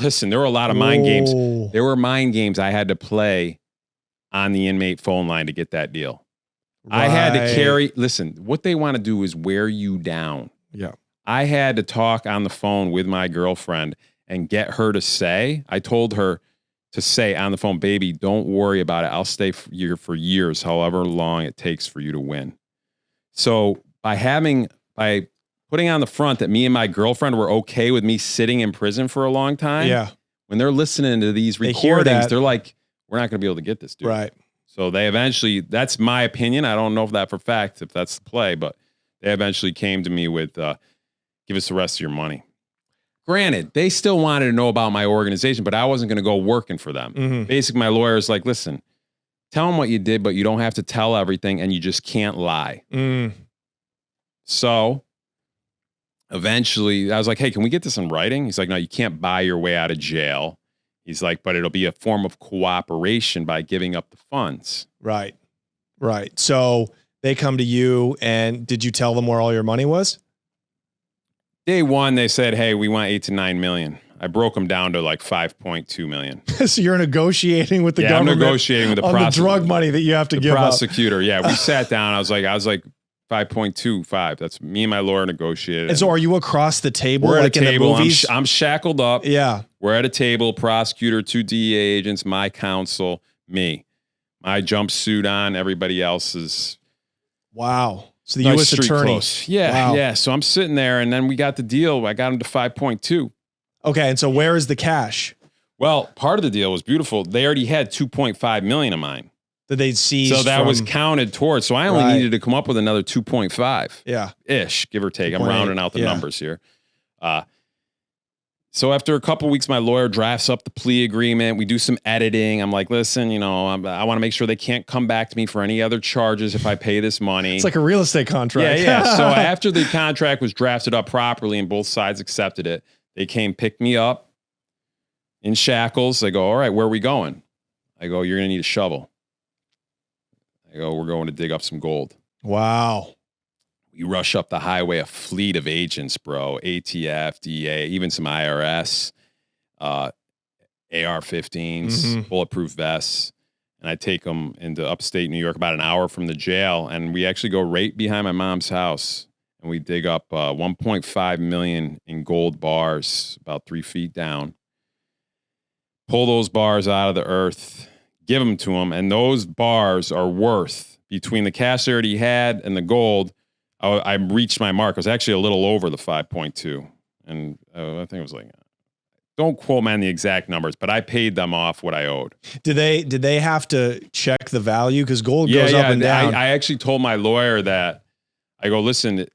Listen, there were a lot of mind games. There were mind games I had to play on the inmate phone line to get that deal. Right. I had to listen, what they want to do is wear you down. Yeah. I had to talk on the phone with my girlfriend and get her to say, I told her to say on the phone, baby, don't worry about it. I'll stay here for years, however long it takes for you to win. So by putting on the front that me and my girlfriend were okay with me sitting in prison for a long time. Yeah. When they're listening to these recordings, they're like, we're not going to be able to get this dude. Right. So they eventually, that's my opinion. I don't know if that for fact, if that's the play, but they eventually came to me with, give us the rest of your money. Granted, they still wanted to know about my organization, but I wasn't going to go working for them. Mm-hmm. Basically, my lawyer is like, listen, tell them what you did, but you don't have to tell everything, and you just can't lie. So eventually I was like, hey, can we get this in writing? He's like, no, you can't buy your way out of jail. He's like, but it'll be a form of cooperation by giving up the funds. Right. So they come to you, and did you tell them where all your money was? Day one, they said, hey, we want 8 to 9 million. I broke them down to like 5.2 million. So you're negotiating with the government. I'm negotiating with the on the drug money that you have to give up. Prosecutor. Yeah, we sat down. I was like 5.25. That's me and my lawyer negotiated. And so are you across the table? We're at like a table. In the movies? I'm shackled up. Yeah. We're at a table. Prosecutor, 2 DEA agents, my counsel, me. My jumpsuit on. Everybody else's. Wow. So the U.S. attorney. Close. Yeah. Wow. Yeah. So I'm sitting there, and then we got the deal. I got him to 5.2. Okay. And so where is the cash? Well, part of the deal was beautiful. They already had 2.5 million of mine. That they'd seized. So that was counted towards. So I only needed to come up with another 2.5. Yeah. Ish, give or take. I'm rounding out the numbers here. So after a couple weeks, my lawyer drafts up the plea agreement. We do some editing. I'm like, listen, I want to make sure they can't come back to me for any other charges if I pay this money. It's like a real estate contract. Yeah. So after the contract was drafted up properly and both sides accepted it, they came pick me up in shackles. They go, all right, where are we going? I go, you're going to need a shovel. I go, we're going to dig up some gold. Wow. We rush up the highway, a fleet of agents, bro. ATF, DEA, even some IRS, AR-15s, bulletproof vests. And I take them into upstate New York, about an hour from the jail. And we actually go right behind my mom's house. And we dig up 1.5 million in gold bars, about 3 feet down. Pull those bars out of the earth, give them to him, and those bars are worth, between the cash they already had and the gold, I reached my mark. I was actually a little over the 5.2, and I think it was like, don't quote me on the exact numbers, but I paid them off what I owed. Did they have to check the value? Because gold goes up and down. I actually told my lawyer that, I go, listen,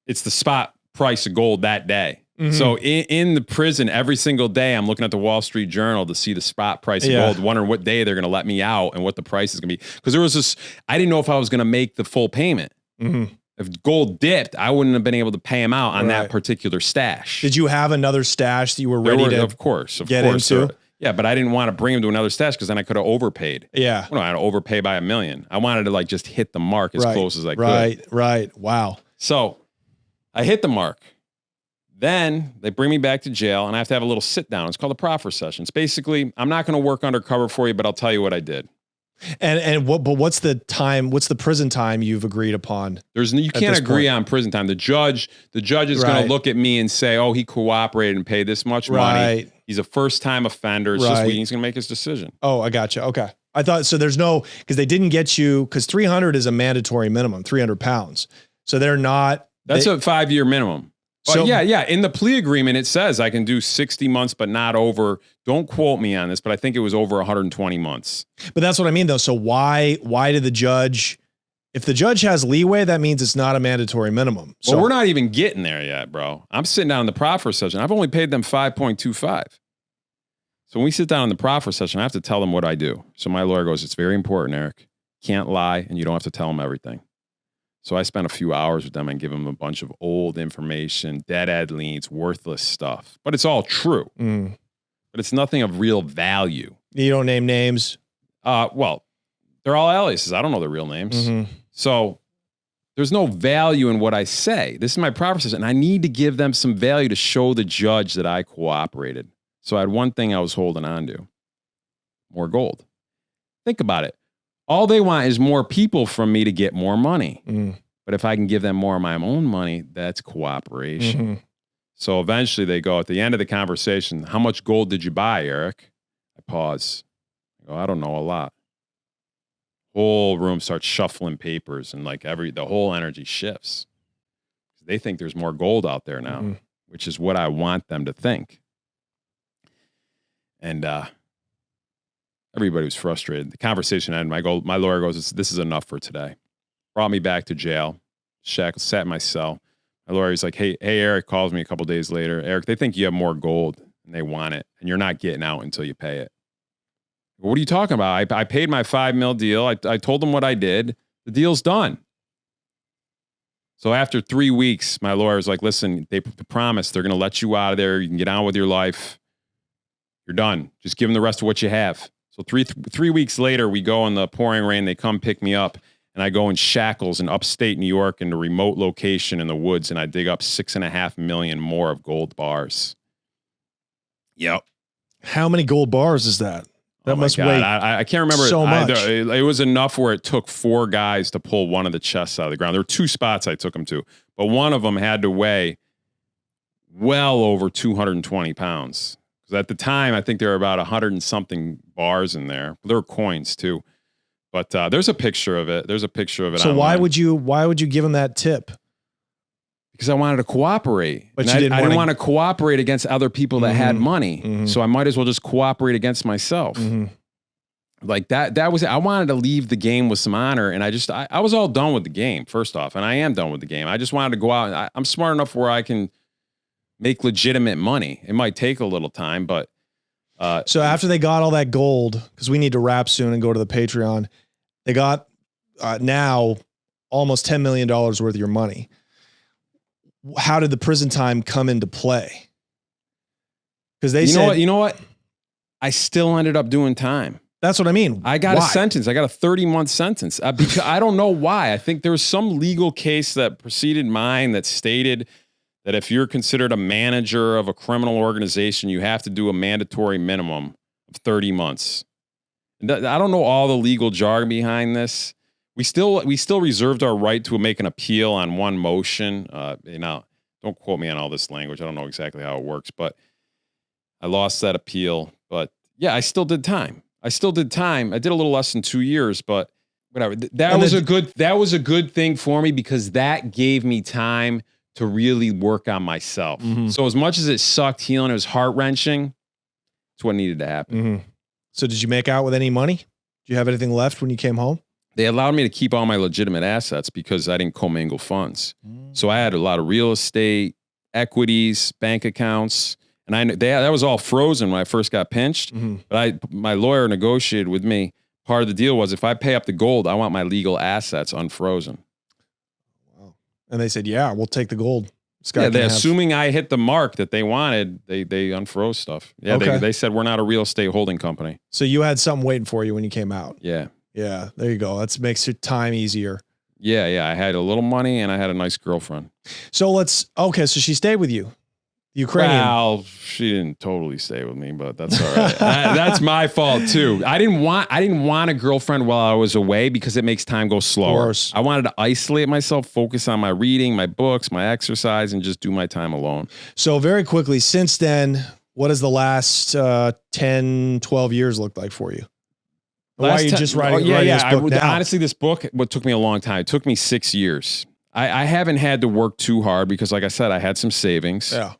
it's the spot price of gold that day. So in the prison, every single day, I'm looking at the Wall Street Journal to see the spot price of gold, wondering what day they're going to let me out and what the price is going to be. Because there was this, I didn't know if I was going to make the full payment. If gold dipped, I wouldn't have been able to pay him out on that particular stash. Did you have another stash that you were ready to of course, get into? Yeah, but I didn't want to bring him to another stash because then I could have overpaid. Yeah. I had to overpay by $1 million. I wanted to just hit the mark as close as I could. Right. Wow. So I hit the mark. Then they bring me back to jail, and I have to have a little sit down. It's called a proffer session. It's basically, I'm not going to work undercover for you, but I'll tell you what I did. And what's the time? What's the prison time you've agreed upon? You can't agree on prison time. The judge is going to look at me and say, "Oh, he cooperated and paid this much money. He's a first-time offender. It's just he's going to make his decision." Oh, I gotcha. Okay, I thought so. There's no, because they didn't get you, because 300 is a mandatory minimum, 300 pounds. So they're not. That's a 5-year minimum. So yeah. In the plea agreement, it says I can do 60 months, but not over. Don't quote me on this, but I think it was over 120 months. But that's what I mean, though. So why did the judge? If the judge has leeway, that means it's not a mandatory minimum. So we're not even getting there yet, bro. I'm sitting down in the proffer session. I've only paid them 5.25. So when we sit down in the proffer session, I have to tell them what I do. So my lawyer goes, "It's very important, Eric. Can't lie, and you don't have to tell them everything." So I spent a few hours with them and give them a bunch of old information, dead leads, worthless stuff. But it's all true. But it's nothing of real value. You don't name names? Well, they're all aliases. I don't know their real names. So there's no value in what I say. This is my proffer session, and I need to give them some value to show the judge that I cooperated. So I had one thing I was holding on to. More gold. Think about it. All they want is more people from me to get more money. But if I can give them more of my own money, that's cooperation. So eventually they go, at the end of the conversation, "How much gold did you buy, Eric?" I pause. I go, "I don't know, a lot." Whole room starts shuffling papers, and the whole energy shifts. They think there's more gold out there now, which is what I want them to think. And everybody was frustrated. The conversation ended. My lawyer goes, "This is enough for today." Brought me back to jail. Sat in my cell. My lawyer's like, hey, Eric calls me a couple days later. "Eric, they think you have more gold and they want it, and you're not getting out until you pay it." What are you talking about? I paid my $5 million deal. I told them what I did. The deal's done. So after 3 weeks, my lawyer was like, listen, they promised they're going to let you out of there. You can get on with your life. You're done. Just give them the rest of what you have. So three weeks later, we go in the pouring rain. They come pick me up, and I go in shackles in upstate New York in a remote location in the woods, and I dig up $6.5 million more of gold bars. Yep. How many gold bars is that? That must weigh I can't remember so much. It was enough where it took 4 guys to pull one of the chests out of the ground. There were 2 spots I took them to, but one of them had to weigh well over 220 pounds. Because at the time, I think there were about 100 and something bars in there. There were coins too, but there's a picture of it. There's a picture of it. So online. why would you give him that tip? Because I wanted to cooperate. But I didn't want to cooperate against other people that had money. So I might as well just cooperate against myself. Like that was it. I wanted to leave the game with some honor. And I was all done with the game, first off. And I am done with the game. I just wanted to go out. I'm smart enough where I can make legitimate money. It might take a little time, but. So after they got all that gold, because we need to wrap soon and go to the Patreon, they got now almost $10 million worth of your money. How did the prison time come into play? Because they said, you know what? I still ended up doing time. That's what I mean. I got a sentence. I got a 30-month sentence. Because I don't know why. I think there was some legal case that preceded mine that stated that if you're considered a manager of a criminal organization, you have to do a mandatory minimum of 30 months. I don't know all the legal jargon behind this. We still reserved our right to make an appeal on one motion. Don't quote me on all this language. I don't know exactly how it works, but I lost that appeal. But yeah, I still did time. I did a little less than 2 years, but whatever. That was a good thing for me because that gave me time to really work on myself. So as much as it sucked healing, it was heart-wrenching. It's what needed to happen. So did you make out with any money? Do you have anything left when you came home? They allowed me to keep all my legitimate assets because I didn't commingle funds. So I had a lot of real estate, equities, bank accounts, and that was all frozen when I first got pinched. But my lawyer negotiated with me. Part of the deal was if I pay up the gold, I want my legal assets unfrozen. Wow. And they said, yeah, we'll take the gold. Assuming I hit the mark that they wanted, they unfroze stuff. Yeah, okay. They said we're not a real estate holding company. So you had something waiting for you when you came out. Yeah. Yeah, there you go. That makes your time easier. Yeah. I had a little money and I had a nice girlfriend. So so she stayed with you, Ukrainian. Well, she didn't totally stay with me, but that's all right. That's my fault too. I didn't want a girlfriend while I was away because it makes time go slower. Of course. I wanted to isolate myself, focus on my reading, my books, my exercise, and just do my time alone. So very quickly, since then, what has the last 10, 12 years looked like for you? Why are you just writing this book now? Honestly, this book, what took me a long time. It took me 6 years. I haven't had to work too hard because, like I said, I had some savings. Yeah.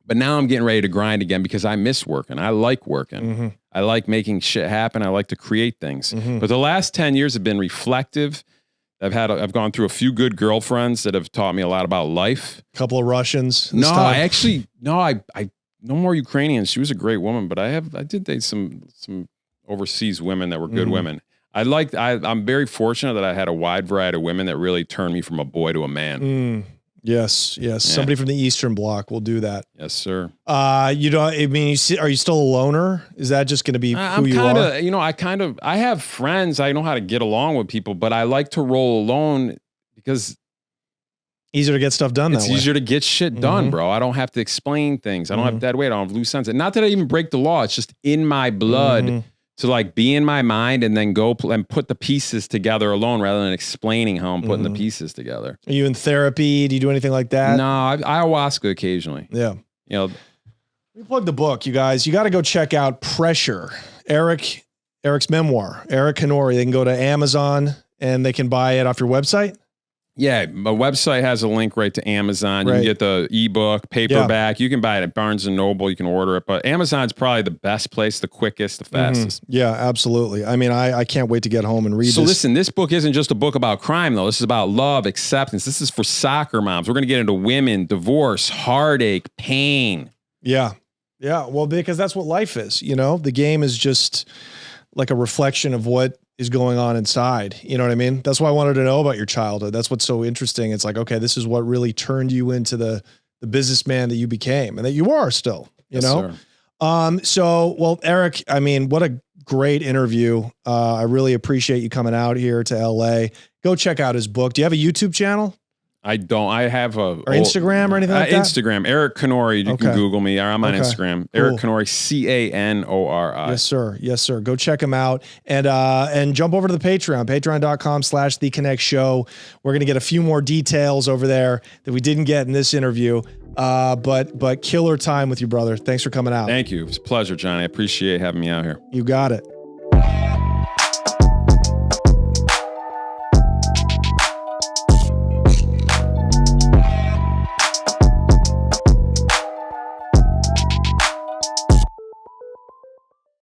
But now I'm getting ready to grind again because I miss working. I like working. I like making shit happen. I like to create things. But the last 10 years have been reflective. I've gone through a few good girlfriends that have taught me a lot about life. A couple of Russians. I no more Ukrainians. She was a great woman, but I did date some overseas women that were good women. I'm very fortunate that I had a wide variety of women that really turned me from a boy to a man. Yes. Yeah. Somebody from the Eastern Bloc will do that. Yes, sir. Are you still a loner? Is that just going to be who you are? I have friends. I know how to get along with people, but I like to roll alone because easier to get stuff done. It's easier to get shit done, bro. I don't have to explain things. I don't have dead weight. I don't have loose ends. And not that I even break the law. It's just in my blood to like be in my mind and then go and put the pieces together alone rather than explaining how I'm putting the pieces together. Are you in therapy? Do you do anything like that? No, ayahuasca occasionally. Yeah. Let me plug the book, you guys. You got to go check out Pressure, Eric's memoir, Eric Kenore. They can go to Amazon and they can buy it off your website. Yeah, my website has a link right to Amazon. You can get the ebook, paperback. You can buy it at Barnes & Noble. You can order it. But Amazon's probably the best place, the quickest, the fastest. Yeah, absolutely. I mean, I can't wait to get home and read this. So listen, this book isn't just a book about crime, though. This is about love, acceptance. This is for soccer moms. We're going to get into women, divorce, heartache, pain. Yeah. Yeah, well, because that's what life is. The game is just like a reflection of what is going on inside. You know what I mean? That's why I wanted to know about your childhood. That's what's so interesting. It's like, okay, this is what really turned you into the businessman that you became and that you are still, you know? Sir. Well, Eric, I mean, what a great interview. I really appreciate you coming out here to LA. Go check out his book. Do you have a YouTube channel? I don't. I have or Instagram or anything like that? Instagram, Eric Canori. You can Google me, or I'm on Instagram. Cool. Eric Canori, Canori. Yes, sir. Yes, sir. Go check him out and jump over to the Patreon, patreon.com/The Connect Show. We're going to get a few more details over there that we didn't get in this interview. But killer time with you, brother. Thanks for coming out. Thank you. It was a pleasure, Johnny. I appreciate having me out here. You got it.